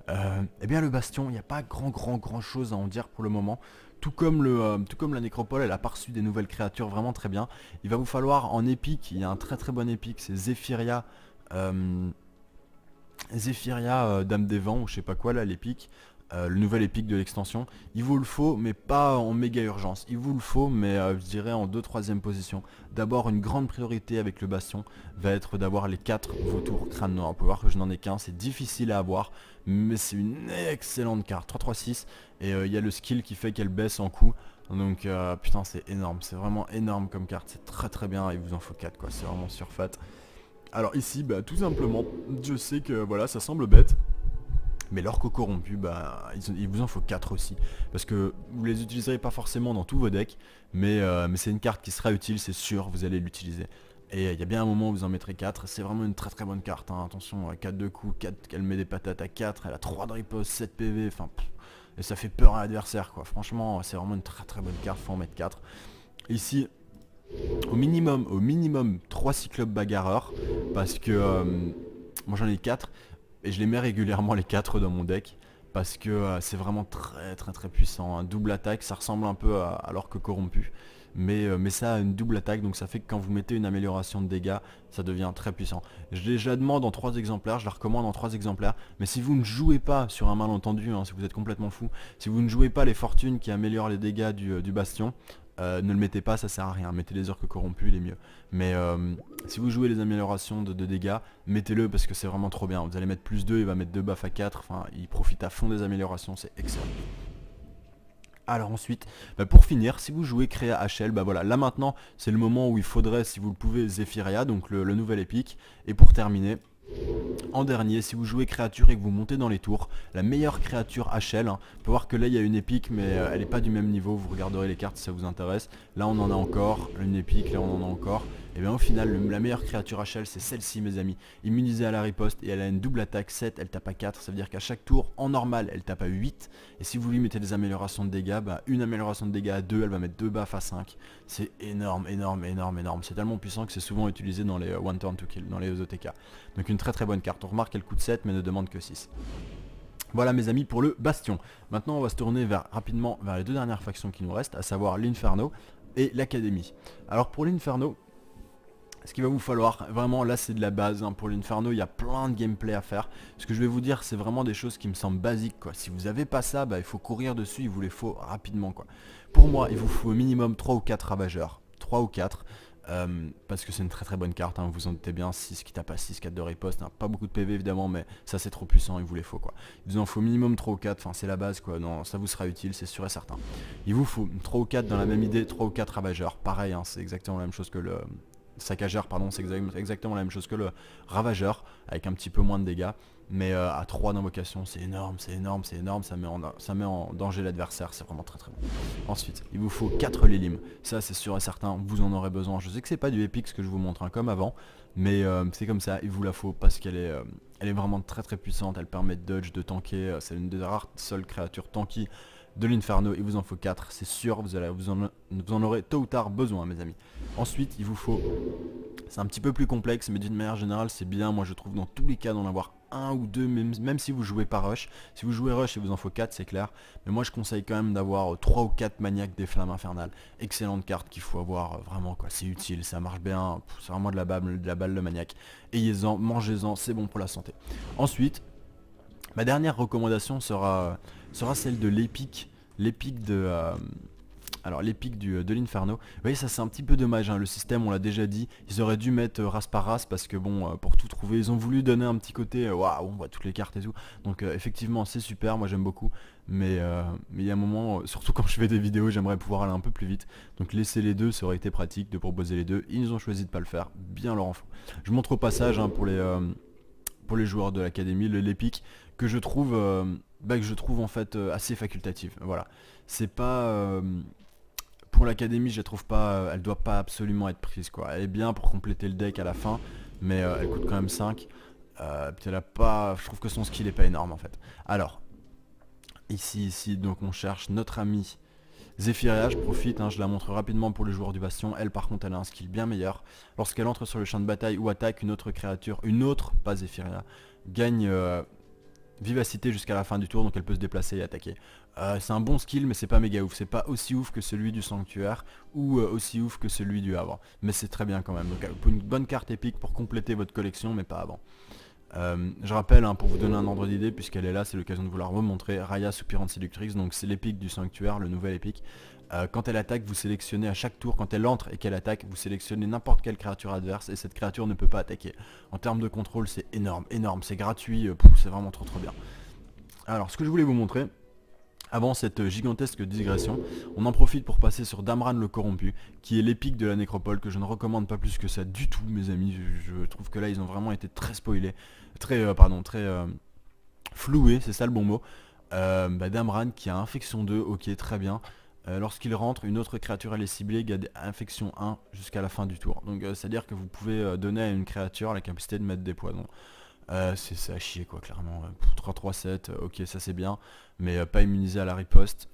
Speaker 1: eh bien le Bastion, il n'y a pas grand chose à en dire pour le moment. Tout comme la Nécropole, elle a pas reçu des nouvelles créatures vraiment très bien. Il va vous falloir en épique, il y a un très bon épique, c'est Zephyria. Dame des Vents ou je sais pas quoi là, l'épique. Le nouvel épique de l'extension, il vous le faut mais pas en méga urgence, il vous le faut mais je dirais en 2-3ème position. D'abord une grande priorité avec le Bastion va être d'avoir les 4 vautours crâne noir. On peut voir que je n'en ai qu'un, c'est difficile à avoir mais c'est une excellente carte, 3-3-6 et il y a le skill qui fait qu'elle baisse en coût. Donc putain c'est énorme, c'est vraiment énorme comme carte, c'est très bien, il vous en faut 4 quoi, c'est vraiment surfat. Alors ici tout simplement, je sais que voilà ça semble bête. Mais l'orque corrompu, il vous en faut 4 aussi. Parce que vous les utiliserez pas forcément dans tous vos decks, mais c'est une carte qui sera utile, c'est sûr, vous allez l'utiliser. Et il y a bien un moment où vous en mettrez 4, c'est vraiment une très bonne carte. Hein. Attention, 4 de coups, 4, elle met des patates à 4, elle a 3 de riposte, 7 PV, enfin... Et ça fait peur à l'adversaire quoi. Franchement, c'est vraiment une très bonne carte, faut en mettre 4. Ici, au minimum 3 cyclopes bagarreurs, parce que moi j'en ai 4. Et je les mets régulièrement les 4 dans mon deck parce que c'est vraiment très puissant. Un double attaque, ça ressemble un peu à l'orque corrompu. Mais ça a une double attaque, donc ça fait que quand vous mettez une amélioration de dégâts, ça devient très puissant. Je la demande en 3 exemplaires, je la recommande en 3 exemplaires. Mais si vous ne jouez pas sur un malentendu, hein, si vous êtes complètement fou, si vous ne jouez pas les fortunes qui améliorent les dégâts du bastion, ne le mettez pas, ça sert à rien. Mettez les orques corrompus, il est mieux. Mais si vous jouez les améliorations de dégâts, mettez-le parce que c'est vraiment trop bien. Vous allez mettre plus 2, il va mettre 2 buffs à 4. Enfin, il profite à fond des améliorations, c'est excellent. Alors ensuite, pour finir, si vous jouez Créa HL, voilà, là maintenant, c'est le moment où il faudrait, si vous le pouvez, Zephyria, donc le nouvel épique. Et pour terminer, en dernier, si vous jouez créature et que vous montez dans les tours, la meilleure créature HL, hein, on peut voir que là il y a une épique mais elle n'est pas du même niveau, vous regarderez les cartes si ça vous intéresse. Là on en a encore, une épique, là on en a encore. Et bien au final, la meilleure créature HL c'est celle-ci mes amis, immunisée à la riposte et elle a une double attaque 7, elle tape à 4, ça veut dire qu'à chaque tour, en normal, elle tape à 8. Et si vous lui mettez des améliorations de dégâts, une amélioration de dégâts à 2, elle va mettre 2 buffs à 5. C'est énorme. C'est tellement puissant que c'est souvent utilisé dans les one turn to kill, dans les EZTK. Donc une très bonne carte. On remarque qu'elle coûte 7 mais ne demande que 6. Voilà mes amis pour le Bastion. Maintenant on va se tourner rapidement vers les 2 dernières factions qui nous restent, à savoir l'Inferno et l'Académie. Alors pour l'Inferno, ce qu'il va vous falloir, vraiment là c'est de la base, hein. Pour l'Inferno il y a plein de gameplay à faire. Ce que je vais vous dire c'est vraiment des choses qui me semblent basiques quoi. Si vous n'avez pas ça, il faut courir dessus, il vous les faut rapidement quoi. Pour moi il vous faut au minimum 3 ou 4 ravageurs, 3 ou 4. Parce que c'est une très bonne carte, hein, vous en doutez bien, 6 qui tape à 6, 4 de riposte, hein, pas beaucoup de PV évidemment mais ça c'est trop puissant, il vous les faut quoi. Il vous en faut minimum 3 ou 4, enfin c'est la base quoi, non, ça vous sera utile, c'est sûr et certain. Il vous faut 3 ou 4 dans la même idée, 3 ou 4 ravageurs, pareil, hein, c'est exactement la même chose que saccageur, pardon, c'est exactement la même chose que le ravageur, avec un petit peu moins de dégâts. Mais à 3 d'invocation, c'est énorme, c'est énorme, c'est énorme, ça met en danger l'adversaire, c'est vraiment très très bon. Ensuite, il vous faut 4 Lilim, ça c'est sûr et certain, vous en aurez besoin. Je sais que c'est pas du épique ce que je vous montre, hein, comme avant, mais c'est comme ça, il vous la faut parce qu'elle est, elle est vraiment très très puissante, elle permet de dodge, de tanker, c'est une des rares seules créatures tanky de l'Inferno, il vous en faut 4, c'est sûr, vous en aurez tôt ou tard besoin mes amis. Ensuite, il vous faut, c'est un petit peu plus complexe, mais d'une manière générale c'est bien, moi je trouve dans tous les cas d'en avoir un ou deux, même si vous jouez pas rush. Si vous jouez rush, il vous en faut 4, c'est clair. Mais moi je conseille quand même d'avoir 3 ou 4 maniaques des flammes infernales. Excellente carte qu'il faut avoir, vraiment quoi, c'est utile, ça marche bien, c'est vraiment de la balle de maniaque. Ayez-en, mangez-en, c'est bon pour la santé. Ensuite, ma dernière recommandation sera celle de l'épique. L'épique de... alors l'épique de l'Inferno, vous voyez ça c'est un petit peu dommage, hein. Le système on l'a déjà dit, ils auraient dû mettre race par race parce que bon pour tout trouver, ils ont voulu donner un petit côté, waouh on voit toutes les cartes et tout, donc effectivement c'est super, moi j'aime beaucoup, mais il y a un moment, surtout quand je fais des vidéos j'aimerais pouvoir aller un peu plus vite, donc laisser les deux ça aurait été pratique de proposer les deux, ils ont choisi de pas le faire, bien leur en faut. Je montre au passage hein, pour les joueurs de l'académie, l'épique que je trouve en fait assez facultative, voilà. C'est pas... pour l'académie je la trouve pas, elle doit pas absolument être prise quoi. Elle est bien pour compléter le deck à la fin, mais elle coûte quand même 5. Elle a pas, je trouve que son skill est pas énorme en fait. Alors, ici, donc on cherche notre ami Zephyria, je profite, hein, je la montre rapidement pour les joueurs du Bastion. Elle par contre elle a un skill bien meilleur. Lorsqu'elle entre sur le champ de bataille ou attaque une autre créature, pas Zephyria, gagne vivacité jusqu'à la fin du tour, donc elle peut se déplacer et attaquer. C'est un bon skill mais c'est pas méga ouf, c'est pas aussi ouf que celui du sanctuaire ou aussi ouf que celui du Havre, mais c'est très bien quand même, donc une bonne carte épique pour compléter votre collection mais pas avant. Je rappelle hein, pour vous donner un ordre d'idée puisqu'elle est là, c'est l'occasion de vous la remontrer, Raya Soupirante Séductrice, donc c'est l'épique du sanctuaire, le nouvel épique. Quand elle attaque, vous sélectionnez à chaque tour, quand elle entre et qu'elle attaque, vous sélectionnez n'importe quelle créature adverse et cette créature ne peut pas attaquer. En termes de contrôle, c'est énorme, c'est gratuit, c'est vraiment trop bien. Alors, ce que je voulais vous montrer, avant cette gigantesque digression, on en profite pour passer sur Damran le Corrompu, qui est l'épique de la nécropole, que je ne recommande pas plus que ça du tout, mes amis. Je trouve que là, ils ont vraiment été très spoilés, très floués, c'est ça le bon mot. Damran qui a infection 2, ok, très bien. Lorsqu'il rentre, une autre créature elle est ciblée, garde infection 1 jusqu'à la fin du tour. Donc c'est-à-dire que vous pouvez donner à une créature la capacité de mettre des poisons. C'est à chier quoi, clairement. 3-3-7, ok ça c'est bien, mais pas immunisé à la riposte,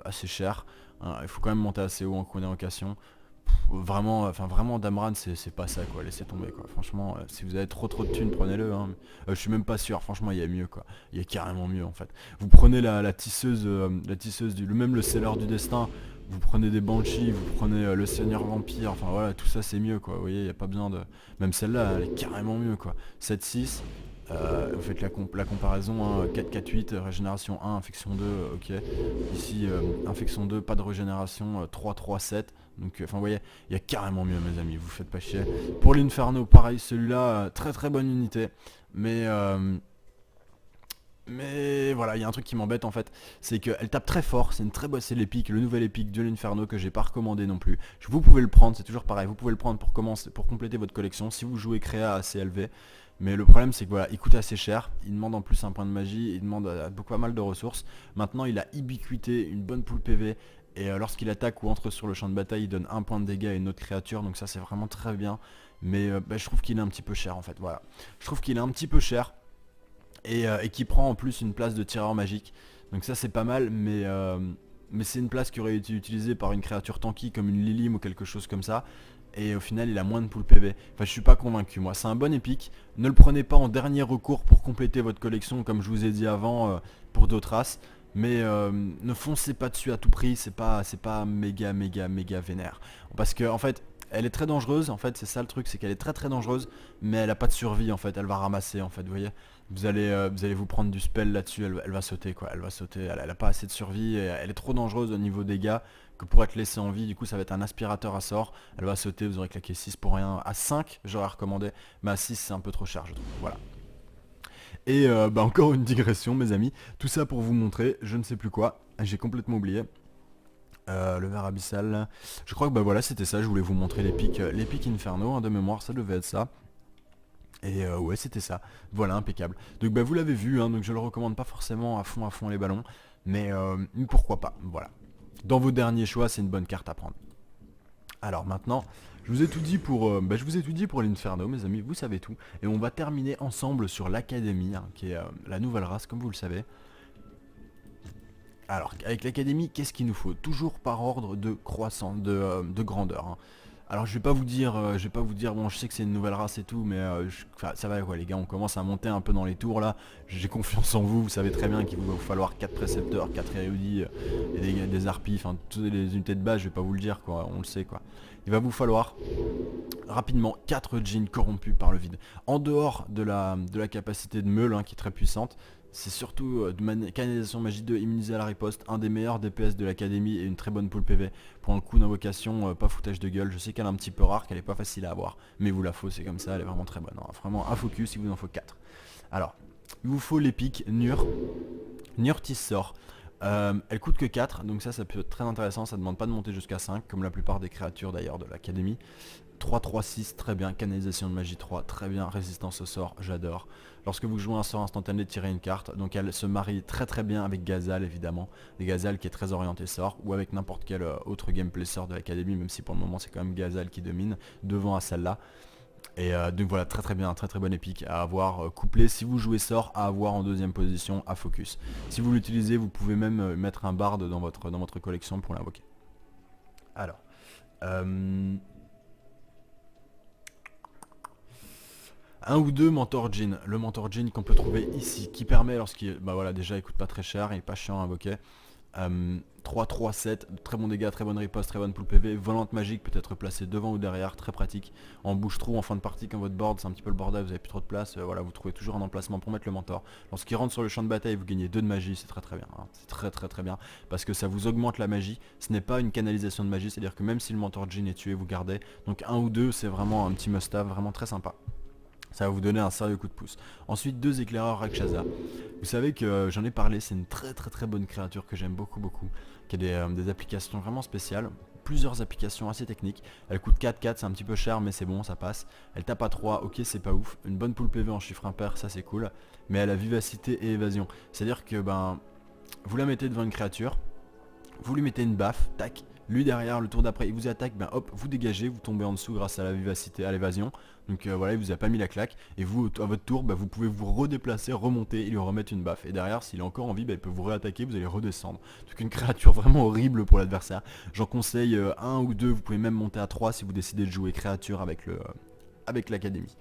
Speaker 1: assez cher. Hein, il faut quand même monter assez haut en convocation. Vraiment Damran c'est pas ça quoi, laissez tomber quoi. Franchement, si vous avez trop de thunes, prenez-le. Hein. Je suis même pas sûr, franchement il y a mieux quoi. Il y a carrément mieux en fait. Vous prenez la tisseuse, même le seller du destin. Vous prenez des banshees, vous prenez le seigneur vampire, enfin voilà, tout ça c'est mieux quoi, vous voyez, il n'y a pas besoin de... Même celle-là, elle est carrément mieux quoi. 7-6, vous faites la comparaison, hein, 4-4-8, régénération 1, infection 2, ok. Ici, infection 2, pas de régénération, 3-3-7, donc enfin vous voyez, il y a carrément mieux mes amis, vous faites pas chier. Pour l'Inferno, pareil, celui-là, très bonne unité, mais voilà, il y a un truc qui m'embête en fait, c'est qu'elle tape très fort, c'est une très bonne, c'est l'épique, le nouvel épique de l'Inferno que j'ai pas recommandé non plus. Vous pouvez le prendre, c'est toujours pareil, vous pouvez le prendre pour compléter votre collection si vous jouez créa assez élevé. Mais le problème c'est que voilà, il coûte assez cher, il demande en plus un point de magie, il demande pas mal de ressources. Maintenant il a ubiquité, une bonne pool PV, et lorsqu'il attaque ou entre sur le champ de bataille, il donne un point de dégâts à une autre créature, donc ça c'est vraiment très bien. Mais je trouve qu'il est un petit peu cher en fait, voilà. Je trouve qu'il est un petit peu cher. Et qui prend en plus une place de tireur magique. Donc ça c'est pas mal, mais c'est une place qui aurait été utilisée par une créature tanky comme une Lilim ou quelque chose comme ça. Et au final il a moins de pool PV. Enfin je suis pas convaincu moi. C'est un bon épique. Ne le prenez pas en dernier recours pour compléter votre collection comme je vous ai dit avant pour d'autres races. Mais ne foncez pas dessus à tout prix. C'est pas méga vénère. Parce que en fait elle est très dangereuse, en fait c'est ça le truc, c'est qu'elle est très dangereuse, mais elle a pas de survie en fait, elle va ramasser en fait, vous voyez. Vous allez vous prendre du spell là-dessus, elle va sauter quoi, elle va sauter, elle a pas assez de survie, et elle est trop dangereuse au niveau dégâts que pour être laissée en vie, du coup ça va être un aspirateur à sort, elle va sauter, vous aurez claqué 6 pour rien, à 5 j'aurais recommandé, mais à 6 c'est un peu trop cher je trouve, voilà. Et encore une digression mes amis, tout ça pour vous montrer, je ne sais plus quoi, j'ai complètement oublié. Le ver abyssal, là. Je crois que bah voilà, c'était ça, je voulais vous montrer les pics Inferno, hein, de mémoire, ça devait être ça. Et ouais, c'était ça. Voilà, impeccable. Donc bah vous l'avez vu, hein, donc je le recommande pas forcément à fond les ballons, mais pourquoi pas, voilà. Dans vos derniers choix, c'est une bonne carte à prendre. Alors maintenant, je vous ai tout dit pour l'Inferno, mes amis, vous savez tout. Et on va terminer ensemble sur l'Académie, hein, qui est la nouvelle race, comme vous le savez. Alors, avec l'Académie, qu'est-ce qu'il nous faut? Toujours par ordre de croissance, de grandeur, hein. Alors je vais pas vous dire, bon je sais que c'est une nouvelle race et tout, mais enfin, ça va quoi les gars, on commence à monter un peu dans les tours là, j'ai confiance en vous, vous savez très bien qu'il va vous falloir 4 précepteurs, 4 érudits, et des harpies, enfin toutes les unités de base, je vais pas vous le dire quoi, on le sait quoi. Il va vous falloir rapidement 4 djinns corrompus par le vide. En dehors de la capacité de meule, hein, qui est très puissante, c'est surtout canalisation magie 2 immunisé à la riposte, un des meilleurs DPS de l'académie et une très bonne pool PV. Pour un coup d'invocation, pas foutage de gueule, je sais qu'elle est un petit peu rare, qu'elle est pas facile à avoir, mais vous la faut, c'est comme ça, elle est vraiment très bonne. Hein. Vraiment un focus, il vous en faut 4. Alors, il vous faut l'épique Nur. Nurtis sort. Elle coûte que 4, donc ça peut être très intéressant, ça demande pas de monter jusqu'à 5, comme la plupart des créatures d'ailleurs de l'académie. 3-3-6, très bien, canalisation de magie 3, très bien, résistance au sort, j'adore. Lorsque vous jouez un sort instantané, tirez une carte, donc elle se marie très bien avec Ghazal évidemment, et Ghazal qui est très orienté sort, ou avec n'importe quel autre gameplay sort de l'académie, même si pour le moment c'est quand même Ghazal qui domine, devant à celle-là. Et donc voilà, très bien, très bonne épique à avoir couplé si vous jouez sort, à avoir en deuxième position à focus. Si vous l'utilisez, vous pouvez même mettre un bard dans votre collection pour l'invoquer. Alors, un ou deux Mentor Djinn, le Mentor Djinn qu'on peut trouver ici, qui permet lorsqu'il, bah voilà, déjà il coûte pas très cher, il est pas chiant à invoquer. 3-3-7, très bon dégâts, très bonne riposte, très bonne pool PV, volante magique peut être placée devant ou derrière, très pratique. En bouche-trou en fin de partie quand votre board c'est un petit peu le bordel, vous avez plus trop de place, voilà, vous trouvez toujours un emplacement pour mettre le mentor. Lorsqu'il rentre sur le champ de bataille, vous gagnez 2 de magie, c'est très bien, hein. C'est très bien, parce que ça vous augmente la magie, ce n'est pas une canalisation de magie, c'est-à-dire que même si le mentor Djinn est tué, vous gardez, donc un ou deux c'est vraiment un petit must-have, vraiment très sympa. Ça va vous donner un sérieux coup de pouce. Ensuite, 2 éclaireurs Rakshasa. Vous savez que j'en ai parlé, c'est une très bonne créature que j'aime beaucoup, qui a des applications vraiment spéciales. Plusieurs applications assez techniques. Elle coûte 4-4, c'est un petit peu cher, mais c'est bon, ça passe. Elle tape à 3, ok, c'est pas ouf. Une bonne pool PV en chiffre impair, ça c'est cool. Mais elle a vivacité et évasion. C'est-à-dire que vous la mettez devant une créature, vous lui mettez une baffe, tac. Lui derrière, le tour d'après, il vous attaque, hop, vous dégagez, vous tombez en dessous grâce à la vivacité, à l'évasion. Donc voilà, il vous a pas mis la claque. Et vous, à votre tour, vous pouvez vous redéplacer, remonter et lui remettre une baffe. Et derrière, s'il est encore en vie, il peut vous réattaquer, vous allez redescendre. Donc une créature vraiment horrible pour l'adversaire. J'en conseille un ou deux, vous pouvez même monter à 3 si vous décidez de jouer créature avec l'académie.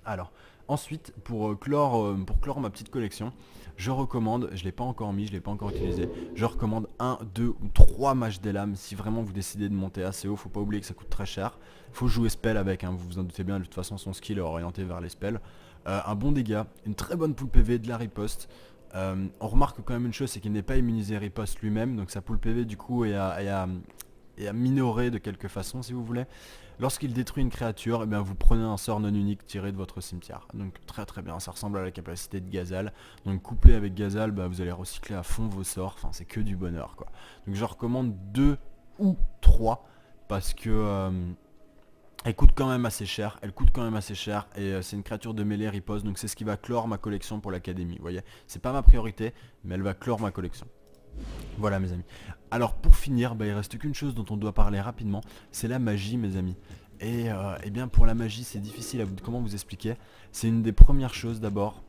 Speaker 1: Alors, ensuite, pour clore ma petite collection, je recommande, je l'ai pas encore mis, je l'ai pas encore utilisé, je recommande 1, 2 ou 3 mages des lames si vraiment vous décidez de monter assez haut, faut pas oublier que ça coûte très cher. Faut jouer spell avec, hein, vous vous en doutez bien, de toute façon son skill est orienté vers les spells. Un bon dégât, une très bonne pool PV, de la riposte. On remarque quand même une chose, c'est qu'il n'est pas immunisé riposte lui-même, donc sa pool PV du coup est à minorer de quelque façon si vous voulez. Lorsqu'il détruit une créature, vous prenez un sort non unique tiré de votre cimetière. Donc très bien, ça ressemble à la capacité de Ghazal. Donc couplé avec Ghazal, vous allez recycler à fond vos sorts, enfin c'est que du bonheur quoi. Donc je recommande 2 ou 3 parce que elle coûte quand même assez cher, et c'est une créature de mêlée riposte, donc c'est ce qui va clore ma collection pour l'académie, vous voyez. C'est pas ma priorité, mais elle va clore ma collection. Voilà mes amis. Alors pour finir, il reste qu'une chose dont on doit parler rapidement, c'est la magie mes amis. Et bien pour la magie c'est difficile comment vous expliquer. C'est une des premières choses d'abord.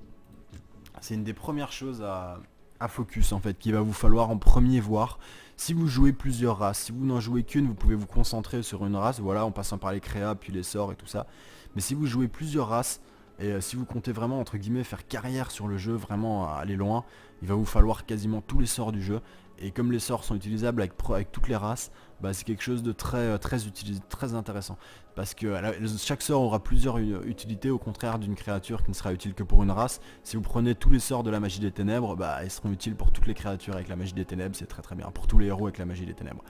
Speaker 1: C'est une des premières choses à focus en fait, qu'il va vous falloir en premier voir. Si vous jouez plusieurs races, si vous n'en jouez qu'une, vous pouvez vous concentrer sur une race, voilà, en passant par les créas, puis les sorts et tout ça. Mais si vous jouez plusieurs races, et si vous comptez vraiment entre guillemets faire carrière sur le jeu, vraiment aller loin, il va vous falloir quasiment tous les sorts du jeu. Et comme les sorts sont utilisables avec toutes les races, c'est quelque chose de très intéressant. Parce que chaque sort aura plusieurs utilités, au contraire d'une créature qui ne sera utile que pour une race. Si vous prenez tous les sorts de la magie des ténèbres, ils seront utiles pour toutes les créatures avec la magie des ténèbres, c'est très bien. Pour tous les héros avec la magie des ténèbres.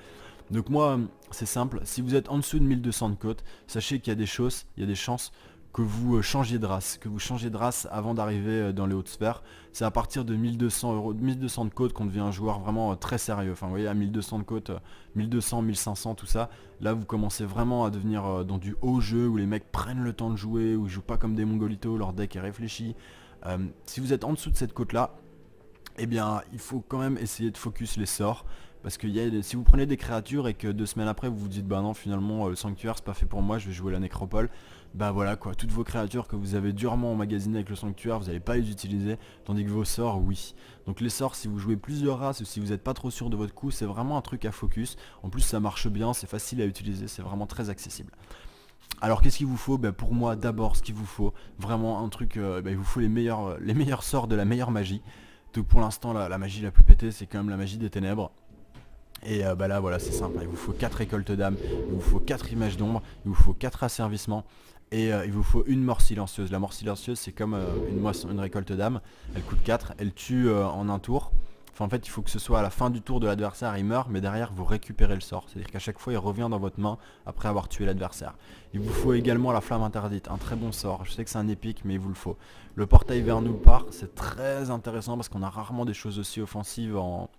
Speaker 1: Donc moi, c'est simple, si vous êtes en dessous de 1200 de côte, sachez qu'il y a des chances que vous changiez de race avant d'arriver dans les hautes sphères. C'est à partir de 1200 €, 1200 de côte qu'on devient un joueur vraiment très sérieux. Enfin vous voyez, à 1200 de côte, 1200, 1500 tout ça, là vous commencez vraiment à devenir dans du haut jeu où les mecs prennent le temps de jouer, où ils jouent pas comme des mongolitos, leur deck est réfléchi. Si vous êtes en dessous de cette côte là, eh bien il faut quand même essayer de focus les sorts. Parce que si vous prenez des créatures et que 2 semaines après vous vous dites bah non finalement le sanctuaire c'est pas fait pour moi, je vais jouer la nécropole, bah voilà quoi, toutes vos créatures que vous avez durement emmagasinées avec le sanctuaire, vous n'allez pas les utiliser, tandis que vos sorts oui. Donc les sorts, si vous jouez plusieurs races ou si vous n'êtes pas trop sûr de votre coup, c'est vraiment un truc à focus. En plus ça marche bien, c'est facile à utiliser, c'est vraiment très accessible. Alors qu'est-ce qu'il vous faut? Bah, pour moi d'abord ce qu'il vous faut, vraiment un truc, bah, il vous faut les meilleurs sorts de la meilleure magie. Donc pour l'instant la magie la plus pétée c'est quand même la magie des ténèbres. Et bah là voilà c'est simple, il vous faut 4 récoltes d'âme, il vous faut 4 images d'ombre, il vous faut 4 asservissements et il vous faut une mort silencieuse. La mort silencieuse c'est comme une récolte d'âme, elle coûte 4, elle tue en un tour. Enfin en fait il faut que ce soit à la fin du tour de l'adversaire, il meurt mais derrière vous récupérez le sort. C'est à dire qu'à chaque fois il revient dans votre main après avoir tué l'adversaire. Il vous faut également la flamme interdite, un très bon sort, je sais que c'est un épique mais il vous le faut. Le portail vers nulle part c'est très intéressant parce qu'on a rarement des choses aussi offensives en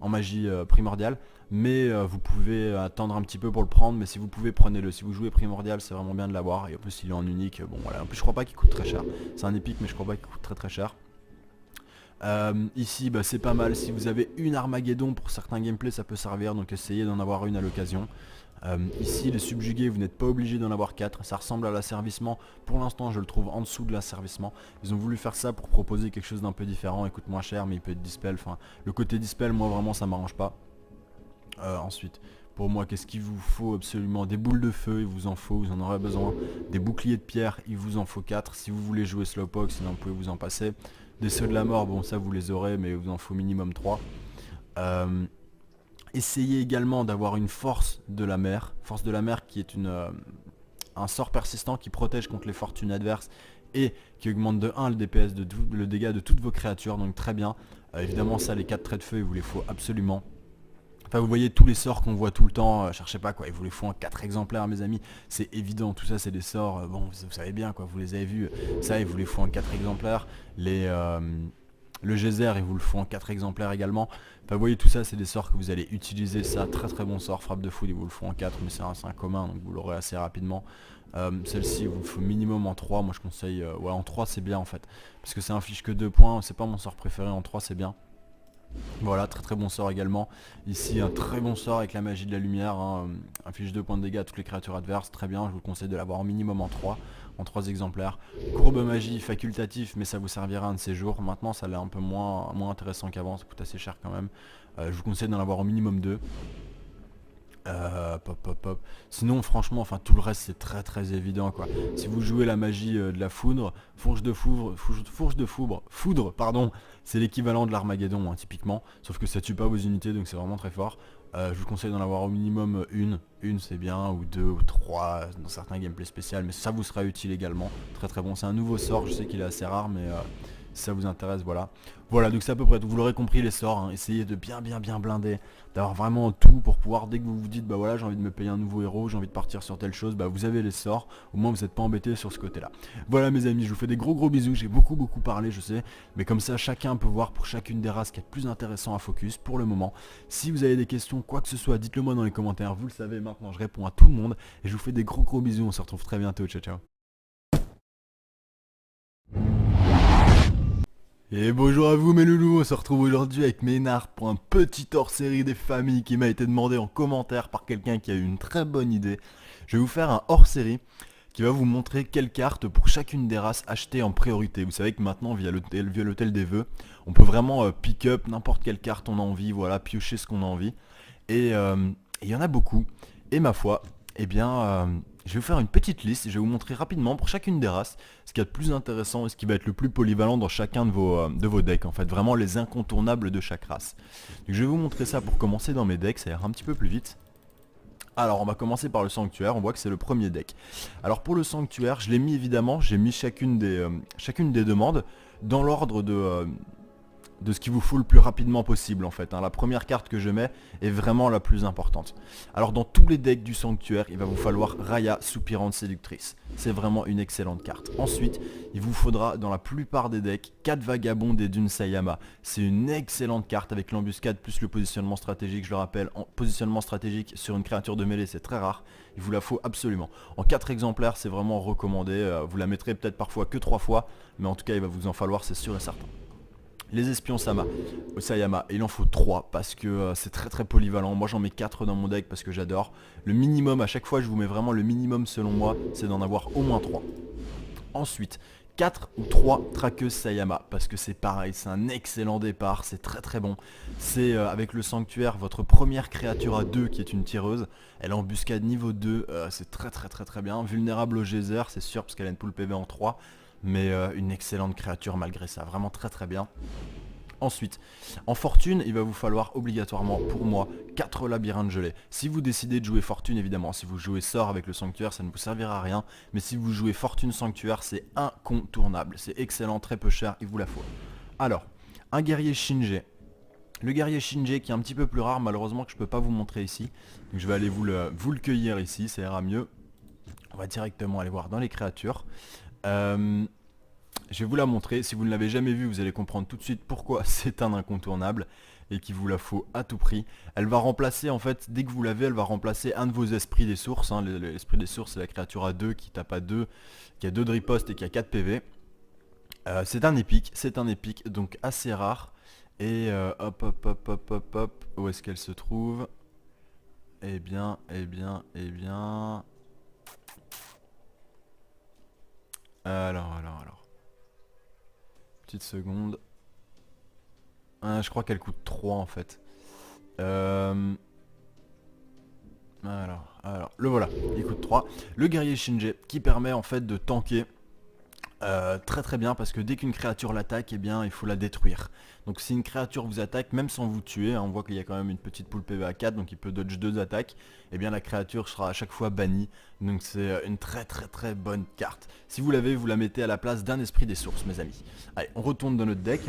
Speaker 1: magie primordiale, mais vous pouvez attendre un petit peu pour le prendre, mais si vous pouvez prenez-le. Si vous jouez primordial c'est vraiment bien de l'avoir, et en plus il est en unique, bon voilà, en plus je crois pas qu'il coûte très cher, c'est un épique mais je crois pas qu'il coûte très cher. Ici bah, c'est pas mal, si vous avez une Armageddon pour certains gameplays ça peut servir, donc essayez d'en avoir une à l'occasion. Ici les subjugués vous n'êtes pas obligé d'en avoir 4, ça ressemble à l'asservissement, pour l'instant je le trouve en dessous de l'asservissement. Ils ont voulu faire ça pour proposer quelque chose d'un peu différent, il coûte moins cher mais il peut être dispel, enfin le côté dispel moi vraiment ça m'arrange pas. Ensuite pour moi qu'est-ce qu'il vous faut absolument? Des boules de feu il vous en faut, vous en aurez besoin. Des boucliers de pierre il vous en faut 4 si vous voulez jouer slowpoke, sinon vous pouvez vous en passer. Des sceaux de la mort bon ça vous les aurez mais il vous en faut minimum 3. Essayez également d'avoir une force de la mer qui est un sort persistant qui protège contre les fortunes adverses et qui augmente de 1 le DPS, le dégât de toutes vos créatures, donc très bien. Évidemment ça les 4 traits de feu il vous les faut absolument. Enfin vous voyez tous les sorts qu'on voit tout le temps, cherchez pas quoi, il vous les faut en 4 exemplaires mes amis, c'est évident, tout ça c'est des sorts, bon vous savez bien quoi, vous les avez vus, ça il vous les faut en 4 exemplaires, le geyser il vous le faut en 4 exemplaires également. Enfin vous voyez tout ça c'est des sorts que vous allez utiliser, ça très très bon sort, frappe de foudre il vous le faut en 4 mais c'est un commun donc vous l'aurez assez rapidement. Celle-ci il vous le faut minimum en 3, moi je conseille, ouais en 3 c'est bien en fait, parce que ça inflige que 2 points, c'est pas mon sort préféré, en 3 c'est bien. Voilà, très très bon sort également. Ici un très bon sort avec la magie de la lumière, hein. Inflige 2 points de dégâts à toutes les créatures adverses, très bien, je vous conseille de l'avoir au minimum en 3 exemplaires. Courbe magie facultatif mais ça vous servira un de ces jours. Maintenant ça l'est un peu moins intéressant qu'avant, ça coûte assez cher quand même. Je vous conseille d'en avoir au minimum 2. Sinon franchement enfin tout le reste c'est très très évident quoi. Si vous jouez la magie de la foudre, foudre pardon, c'est l'équivalent de l'Armageddon hein, typiquement, sauf que ça tue pas vos unités donc c'est vraiment très fort. Je vous conseille d'en avoir au minimum une c'est bien, ou 2 ou 3 dans certains gameplays spéciaux, mais ça vous sera utile également, très très bon. C'est un nouveau sort, je sais qu'il est assez rare mais si ça vous intéresse voilà. Voilà donc c'est à peu près tout, vous l'aurez compris les sorts, hein. Essayez de bien blinder, d'avoir vraiment tout pour pouvoir, dès que vous vous dites bah voilà j'ai envie de me payer un nouveau héros, j'ai envie de partir sur telle chose, bah vous avez les sorts, au moins vous n'êtes pas embêté sur ce côté là. Voilà mes amis, je vous fais des gros bisous, j'ai beaucoup parlé je sais, mais comme ça chacun peut voir pour chacune des races qu'il y a de plus intéressant à focus pour le moment. Si vous avez des questions, quoi que ce soit, dites-le moi dans les commentaires, vous le savez maintenant je réponds à tout le monde, et je vous fais des gros bisous, on se retrouve très bientôt, ciao ciao. Et bonjour à vous mes loulous, on se retrouve aujourd'hui avec Ménard pour un petit hors-série des familles qui m'a été demandé en commentaire par quelqu'un qui a eu une très bonne idée. Je vais vous faire un hors-série qui va vous montrer quelles cartes pour chacune des races acheter en priorité. Vous savez que maintenant via l'hôtel des vœux, on peut vraiment pick up n'importe quelle carte on a envie, voilà, piocher ce qu'on a envie. Et il y en a beaucoup, et ma foi, eh bien... je vais vous faire une petite liste et je vais vous montrer rapidement pour chacune des races ce qu'il y a de plus intéressant et ce qui va être le plus polyvalent dans chacun de vos decks. En fait, vraiment les incontournables de chaque race. Donc, je vais vous montrer ça pour commencer dans mes decks, ça ira un petit peu plus vite. Alors on va commencer par le sanctuaire, on voit que c'est le premier deck. Alors pour le sanctuaire, je l'ai mis évidemment, j'ai mis chacune des demandes dans l'ordre de ce qu'il vous faut le plus rapidement possible en fait, hein. La première carte que je mets est vraiment la plus importante. Alors dans tous les decks du sanctuaire, il va vous falloir Raya, soupirante séductrice. C'est vraiment une excellente carte. Ensuite, il vous faudra dans la plupart des decks 4 vagabonds des dunes Sayama. C'est une excellente carte avec l'embuscade plus le positionnement stratégique. Je le rappelle, en positionnement stratégique sur une créature de mêlée, c'est très rare. Il vous la faut absolument. En 4 exemplaires, c'est vraiment recommandé. Vous la mettrez peut-être parfois que 3 fois, mais en tout cas, il va vous en falloir, c'est sûr et certain. Les espions Sayama, il en faut 3 parce que c'est très très polyvalent. Moi j'en mets 4 dans mon deck parce que j'adore. Le minimum, à chaque fois je vous mets vraiment le minimum selon moi, c'est d'en avoir au moins 3. Ensuite, 4 ou 3 traqueuses Sayama, parce que c'est pareil, c'est un excellent départ, c'est très très bon. C'est avec le sanctuaire, votre première créature à 2 qui est une tireuse. Elle est embuscade niveau 2, c'est très très très très bien. Vulnérable au geyser, c'est sûr, parce qu'elle a une pool PV en 3. Mais une excellente créature malgré ça, vraiment très très bien. Ensuite, en fortune, il va vous falloir obligatoirement, pour moi, 4 labyrinthes gelés. Si vous décidez de jouer fortune, évidemment, si vous jouez sort avec le sanctuaire, ça ne vous servira à rien. Mais si vous jouez fortune sanctuaire, c'est incontournable. C'est excellent, très peu cher, il vous la faut. Alors, un guerrier Shinji. Le guerrier Shinji qui est un petit peu plus rare, malheureusement, que je ne peux pas vous montrer ici. Donc je vais aller vous le cueillir ici, ça ira mieux. On va directement aller voir dans les créatures. Je vais vous la montrer, si vous ne l'avez jamais vue vous allez comprendre tout de suite pourquoi c'est un incontournable et qu'il vous la faut à tout prix. Elle va remplacer en fait, dès que vous l'avez, elle va remplacer un de vos esprits des sources, hein. L'esprit des sources c'est la créature à 2 qui tape à 2, qui a 2 de riposte et qui a 4 PV. C'est un épique donc assez rare. Et hop hop hop hop hop hop, où est-ce qu'elle se trouve? Eh bien. Alors. Petite seconde. Je crois qu'elle coûte 3 en fait. Le voilà, il coûte 3. Le guerrier Shinji qui permet en fait de tanker très très bien parce que dès qu'une créature l'attaque, eh bien il faut la détruire. Donc si une créature vous attaque, même sans vous tuer, hein, on voit qu'il y a quand même une petite pool PV à 4, donc il peut dodge 2 attaques, eh bien la créature sera à chaque fois bannie. Donc c'est une très très très bonne carte. Si vous l'avez, vous la mettez à la place d'un esprit des sources, mes amis. Allez, on retourne dans notre deck.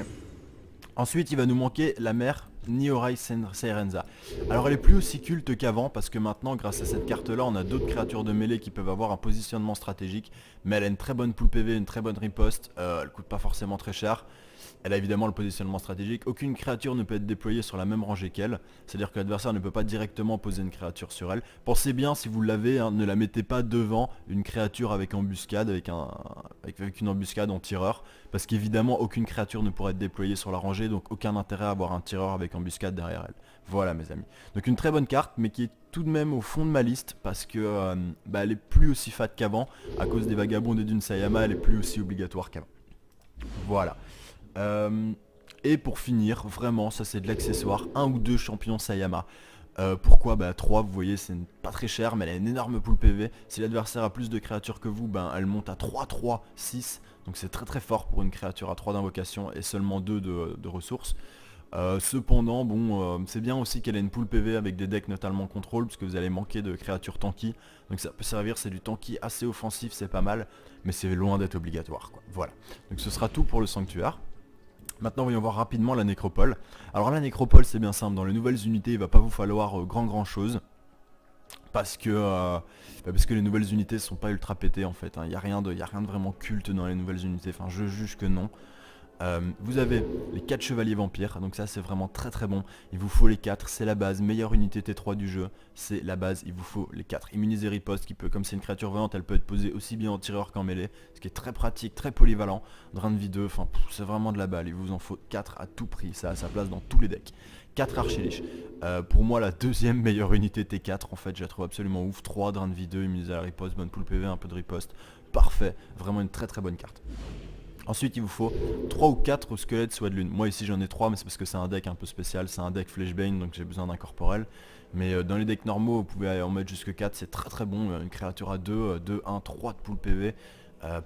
Speaker 1: Ensuite, il va nous manquer la mère Niorai Seirenza. Alors elle est plus aussi culte qu'avant parce que maintenant, grâce à cette carte là, on a d'autres créatures de mêlée qui peuvent avoir un positionnement stratégique. Mais elle a une très bonne pool PV, une très bonne riposte, elle coûte pas forcément très cher. Elle a évidemment le positionnement stratégique. Aucune créature ne peut être déployée sur la même rangée qu'elle. C'est-à-dire que l'adversaire ne peut pas directement poser une créature sur elle. Pensez bien, si vous l'avez, hein, ne la mettez pas devant une créature avec embuscade, avec une embuscade en tireur. Parce qu'évidemment, aucune créature ne pourra être déployée sur la rangée. Donc aucun intérêt à avoir un tireur avec embuscade derrière elle. Voilà mes amis. Donc une très bonne carte, mais qui est tout de même au fond de ma liste. Parce que elle est plus aussi fat qu'avant. À cause des vagabonds des dunes Sayama, elle est plus aussi obligatoire qu'avant. Voilà. Et pour finir, vraiment, ça c'est de l'accessoire, 1 ou 2 champions Sayama. Pourquoi? 3, vous voyez, c'est pas très cher, mais elle a une énorme pool PV. Si l'adversaire a plus de créatures que vous, elle monte à 3, 3, 6. Donc c'est très très fort pour une créature à 3 d'invocation et seulement 2 de ressources. Cependant, c'est bien aussi qu'elle ait une pool PV avec des decks notamment contrôle, parce que vous allez manquer de créatures tanky. Donc ça peut servir, c'est du tanky assez offensif, c'est pas mal, mais c'est loin d'être obligatoire, quoi. Voilà. Donc ce sera tout pour le sanctuaire. Maintenant voyons voir rapidement la nécropole. Alors la nécropole c'est bien simple, dans les nouvelles unités il va pas vous falloir grand chose. Parce que les nouvelles unités sont pas ultra pétées en fait, hein. Il n'y a rien de vraiment culte dans les nouvelles unités, enfin je juge que non. Vous avez les 4 chevaliers vampires, donc ça c'est vraiment très très bon. Il vous faut les 4, c'est la base, meilleure unité T3 du jeu, c'est la base, il vous faut les 4. Immuniser riposte qui peut, comme c'est une créature volante, elle peut être posée aussi bien en tireur qu'en mêlée, ce qui est très pratique, très polyvalent. Drain de vie 2, enfin c'est vraiment de la balle, il vous en faut 4 à tout prix, ça a sa place dans tous les decks. 4 archilich. Pour moi la deuxième meilleure unité T4 en fait, je la trouve absolument ouf. 3 drain de vie 2, immuniser la riposte, bonne pool PV, un peu de riposte, parfait, vraiment une très très bonne carte. Ensuite il vous faut 3 ou 4 squelettes soit de lune. Moi ici j'en ai 3 mais c'est parce que c'est un deck un peu spécial, c'est un deck Fleshbane donc j'ai besoin d'un corporel. Mais dans les decks normaux vous pouvez en mettre jusque 4, c'est très très bon, une créature à 2, 2, 1, 3 de pool PV.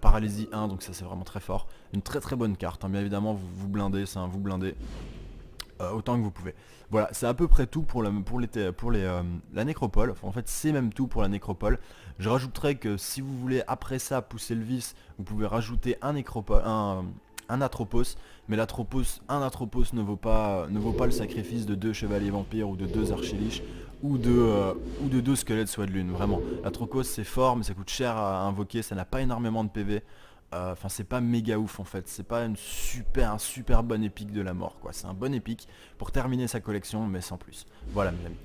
Speaker 1: Paralysie 1 donc ça c'est vraiment très fort. Une très très bonne carte, hein. Bien évidemment vous vous blindez, c'est un vous blindez autant que vous pouvez. Voilà, c'est à peu près tout pour la nécropole. Enfin, en fait, c'est même tout pour la nécropole. Je rajouterai que si vous voulez après ça pousser le vice, vous pouvez rajouter un un Atropos, mais un Atropos ne vaut pas le sacrifice de 2 chevaliers vampires ou de 2 archiliches ou de 2 squelettes soit de lune, vraiment. L'Atropos c'est fort mais ça coûte cher à invoquer, ça n'a pas énormément de PV. Enfin c'est pas méga ouf en fait, c'est pas un super bon épique de la mort quoi, c'est un bon épique pour terminer sa collection mais sans plus. Voilà mes amis.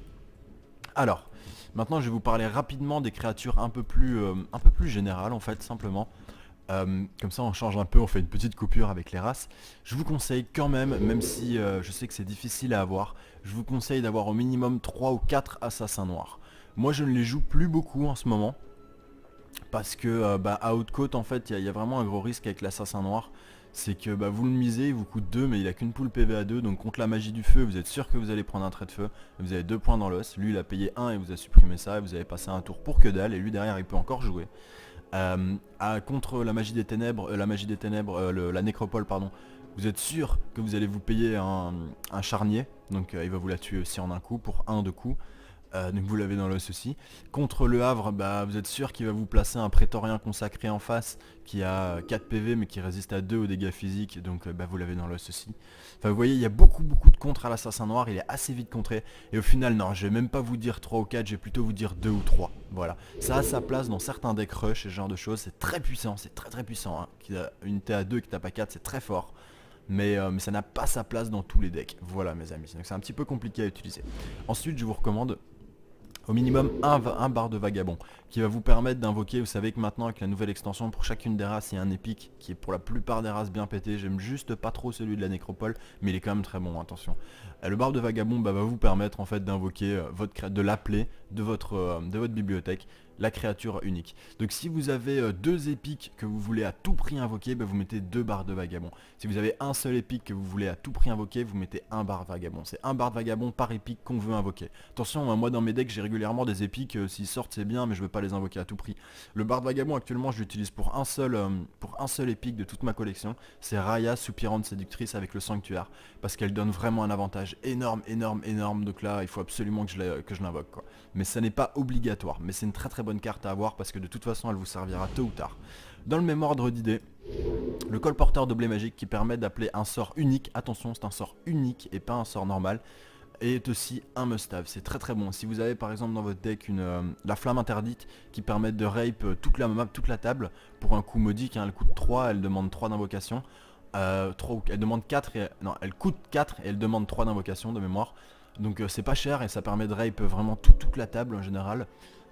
Speaker 1: Alors, maintenant je vais vous parler rapidement des créatures un peu plus générales en fait, simplement. Comme ça on change un peu, on fait une petite coupure avec les races. Je vous conseille quand même, même si je sais que c'est difficile à avoir, je vous conseille d'avoir au minimum 3 ou 4 assassins noirs. Moi je ne les joue plus beaucoup en ce moment, parce que à Outcoat en fait il y a vraiment un gros risque avec l'assassin noir. C'est que vous le misez, il vous coûte 2 mais il a qu'une poule PV à 2, donc contre la magie du feu vous êtes sûr que vous allez prendre un trait de feu. Vous avez 2 points dans l'os, lui il a payé 1 et vous a supprimé ça et vous avez passé un tour pour que dalle et lui derrière il peut encore jouer. Contre la magie des ténèbres, la nécropole pardon, vous êtes sûr que vous allez vous payer un charnier, donc il va vous la tuer aussi en un coup pour 1 de coups. Donc vous l'avez dans l'os aussi. Contre le Havre, vous êtes sûr qu'il va vous placer un prétorien consacré en face qui a 4 PV mais qui résiste à 2 aux dégâts physiques, donc vous l'avez dans l'os aussi. Enfin vous voyez, il y a beaucoup de contres à l'assassin noir, il est assez vite contré. Et au final non, je vais même pas vous dire 3 ou 4, je vais plutôt vous dire 2 ou 3. Voilà, ça a sa place dans certains decks rush et ce genre de choses, c'est très puissant, hein. Qui a une T à 2 qui tape à 4, c'est très fort. Mais ça n'a pas sa place dans tous les decks. Voilà mes amis, donc c'est un petit peu compliqué à utiliser. Ensuite je vous recommande au minimum un bar de vagabond qui va vous permettre d'invoquer. Vous savez que maintenant avec la nouvelle extension pour chacune des races il y a un épique qui est pour la plupart des races bien pété. J'aime juste pas trop celui de la nécropole mais il est quand même très bon, attention. Le bar de vagabond va vous permettre en fait d'invoquer de l'appeler de votre bibliothèque la créature unique. Donc si vous avez 2 épiques que vous voulez à tout prix invoquer, vous mettez 2 barres de vagabond. Si vous avez un seul épique que vous voulez à tout prix invoquer, vous mettez un bar vagabond. C'est un bar de vagabond par épique qu'on veut invoquer. Attention, moi dans mes decks j'ai régulièrement des épiques, s'ils sortent c'est bien mais je veux pas les invoquer à tout prix. Le bar de vagabond actuellement je l'utilise pour un seul épique de toute ma collection, c'est Raya, soupirante séductrice avec le sanctuaire, parce qu'elle donne vraiment un avantage énorme, donc là il faut absolument que je l'invoque quoi. Mais ça n'est pas obligatoire, mais c'est une très bonne carte à avoir parce que de toute façon elle vous servira tôt ou tard. Dans le même ordre d'idée, le colporteur d'oblet magique qui permet d'appeler un sort unique, attention c'est un sort unique et pas un sort normal, est aussi un must-have, c'est très bon. Si vous avez par exemple dans votre deck la flamme interdite qui permet de rape toute la table pour un coût modique, elle coûte 3, elle demande 3 d'invocation, elle demande 4 et, non, elle coûte 4 et elle demande 3 d'invocation de mémoire. Donc c'est pas cher et ça permet de rape vraiment toute la table en général.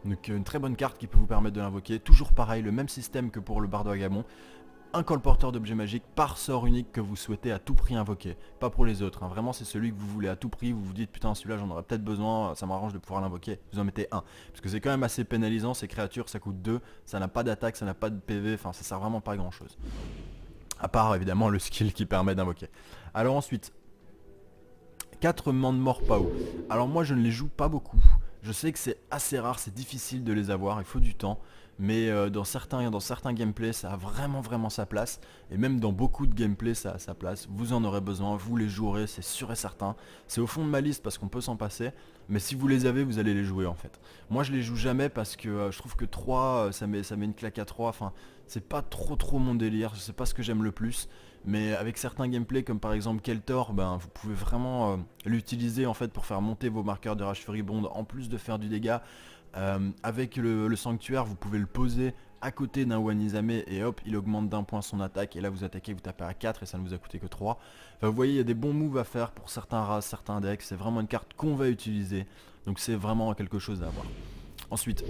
Speaker 1: Donc une très bonne carte qui peut vous permettre de l'invoquer. Toujours pareil, le même système que pour le bar de vagabond. Un colporteur d'objets magiques par sort unique que vous souhaitez à tout prix invoquer. Pas pour les autres, hein. Vraiment c'est celui que vous voulez à tout prix. Vous vous dites putain celui-là j'en aurais peut-être besoin, ça m'arrange de pouvoir l'invoquer. Vous en mettez un. Parce que c'est quand même assez pénalisant, ces créatures ça coûte 2. Ça n'a pas d'attaque, ça n'a pas de PV, enfin ça sert vraiment pas à grand chose. À part évidemment le skill qui permet d'invoquer. Alors ensuite, 4 Mandemort Pao. Alors moi je ne les joue pas beaucoup. Je sais que c'est assez rare, c'est difficile de les avoir, il faut du temps. Mais dans certains gameplays ça a vraiment sa place. Et même dans beaucoup de gameplays ça a sa place. Vous en aurez besoin, vous les jouerez, c'est sûr et certain. C'est au fond de ma liste parce qu'on peut s'en passer. Mais si vous les avez, vous allez les jouer en fait. Moi je les joue jamais parce que je trouve que 3 ça met une claque à 3. Enfin c'est pas trop mon délire, je sais pas ce que j'aime le plus. Mais avec certains gameplays comme par exemple Keltor, vous pouvez vraiment l'utiliser en fait pour faire monter vos marqueurs de rage furibonde en plus de faire du dégât. Avec le sanctuaire, vous pouvez le poser à côté d'un Wanizame et hop, il augmente d'un point son attaque et là vous attaquez, vous tapez à 4 et ça ne vous a coûté que 3. Enfin, vous voyez, il y a des bons moves à faire pour certains races, certains decks, c'est vraiment une carte qu'on va utiliser, donc c'est vraiment quelque chose à avoir. Ensuite,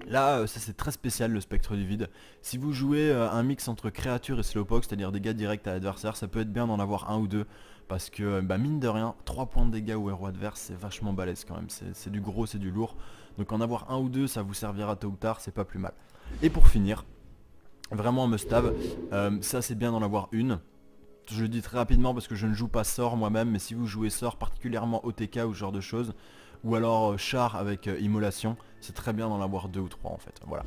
Speaker 1: là, ça c'est très spécial le spectre du vide. Si vous jouez un mix entre créature et slowpoke, c'est-à-dire dégâts directs à l'adversaire, ça peut être bien d'en avoir un ou deux. Parce que mine de rien, 3 points de dégâts au héros adverse, c'est vachement balèze quand même. C'est du gros, c'est du lourd. Donc en avoir un ou deux, ça vous servira tôt ou tard, c'est pas plus mal. Et pour finir, vraiment un must-have, ça c'est bien d'en avoir une. Je le dis très rapidement parce que je ne joue pas sort moi-même, mais si vous jouez sort, particulièrement OTK ou ce genre de choses, ou alors char avec immolation, c'est très bien d'en avoir 2 ou 3 en fait, voilà.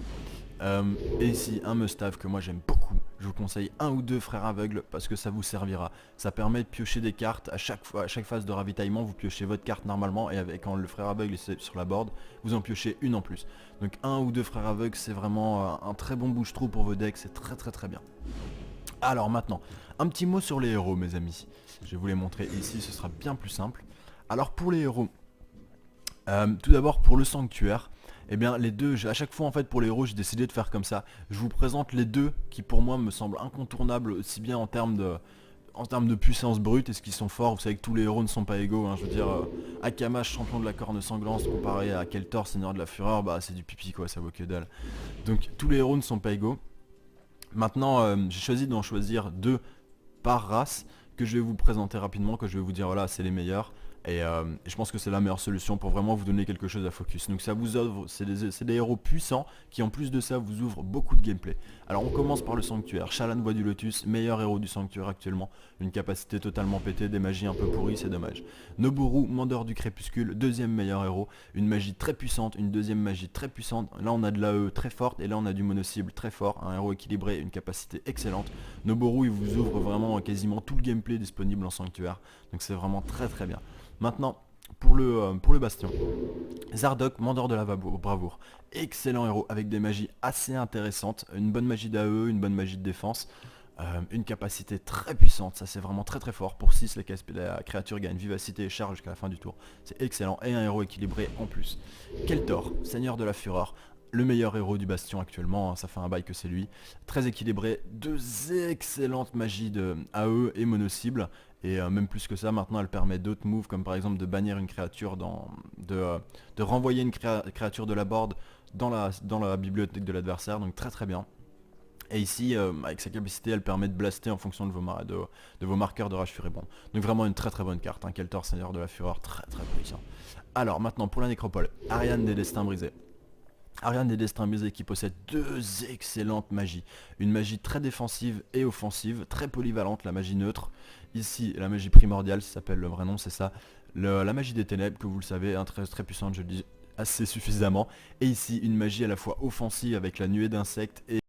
Speaker 1: Et ici un must-have que moi j'aime beaucoup, je vous conseille un ou deux frères aveugles parce que ça vous servira. Ça permet de piocher des cartes à chaque phase de ravitaillement, vous piochez votre carte normalement et quand le frère aveugle est sur la board, vous en piochez une en plus. Donc un ou deux frères aveugles c'est vraiment un très bon bouche-trou pour vos decks, c'est très bien. Alors maintenant, un petit mot sur les héros mes amis. Je vais vous les montrer ici, ce sera bien plus simple. Alors pour les héros, tout d'abord pour le sanctuaire, eh bien les deux, à chaque fois en fait pour les héros j'ai décidé de faire comme ça. Je vous présente les deux qui pour moi me semblent incontournables aussi bien en termes de puissance brute, est-ce qu'ils sont forts? Vous savez que tous les héros ne sont pas égaux, hein. Je veux dire, Akama, champion de la corne sanglante, comparé à Keltor, seigneur de la fureur, bah c'est du pipi quoi, ça vaut que dalle. Donc tous les héros ne sont pas égaux. Maintenant, j'ai choisi d'en choisir deux par race que je vais vous présenter rapidement, que je vais vous dire voilà c'est les meilleurs. Et je pense que c'est la meilleure solution pour vraiment vous donner quelque chose à focus. Donc ça vous ouvre, c'est des héros puissants qui en plus de ça vous ouvrent beaucoup de gameplay. Alors on commence par le sanctuaire. Shallan Voix du Lotus, meilleur héros du sanctuaire actuellement. Une capacité totalement pétée, des magies un peu pourries, c'est dommage. Noboru, Mandeur du Crépuscule, deuxième meilleur héros. Une magie très puissante, une deuxième magie très puissante. Là on a de l'AE très forte et là on a du mono-cible très fort. Un héros équilibré, une capacité excellente. Noboru il vous ouvre vraiment quasiment tout le gameplay disponible en sanctuaire. Donc c'est vraiment très très bien. Maintenant, pour le bastion, Zardoc, Mandeur de la Bravoure. Excellent héros avec des magies assez intéressantes. Une bonne magie d'AE, une bonne magie de défense. Une capacité très puissante, ça c'est vraiment très très fort. Pour 6, la créature gagne vivacité et charge jusqu'à la fin du tour. C'est excellent et un héros équilibré en plus. Keltor, Seigneur de la Fureur. Le meilleur héros du bastion actuellement, hein, ça fait un bail que c'est lui. Très équilibré, deux excellentes magies de AE et mono-cible. Et même plus que ça, maintenant elle permet d'autres moves comme par exemple de bannir une créature, de renvoyer une créature de la board dans la bibliothèque de l'adversaire, donc très très bien. Et ici, avec sa capacité, elle permet de blaster en fonction de vos marqueurs de rage furibonde. Donc vraiment une très très bonne carte, hein. Keltor, Seigneur de la Fureur, très très puissant. Alors maintenant pour la nécropole, Ariane des Destins Brisés. Ariane des Destins Brisés qui possède deux excellentes magies. Une magie très défensive et offensive, très polyvalente, la magie neutre. Ici, la magie primordiale, ça s'appelle le vrai nom, c'est ça. La magie des ténèbres, que vous le savez, hein, très, très puissante, je le dis assez suffisamment. Et ici, une magie à la fois offensive avec la nuée d'insectes et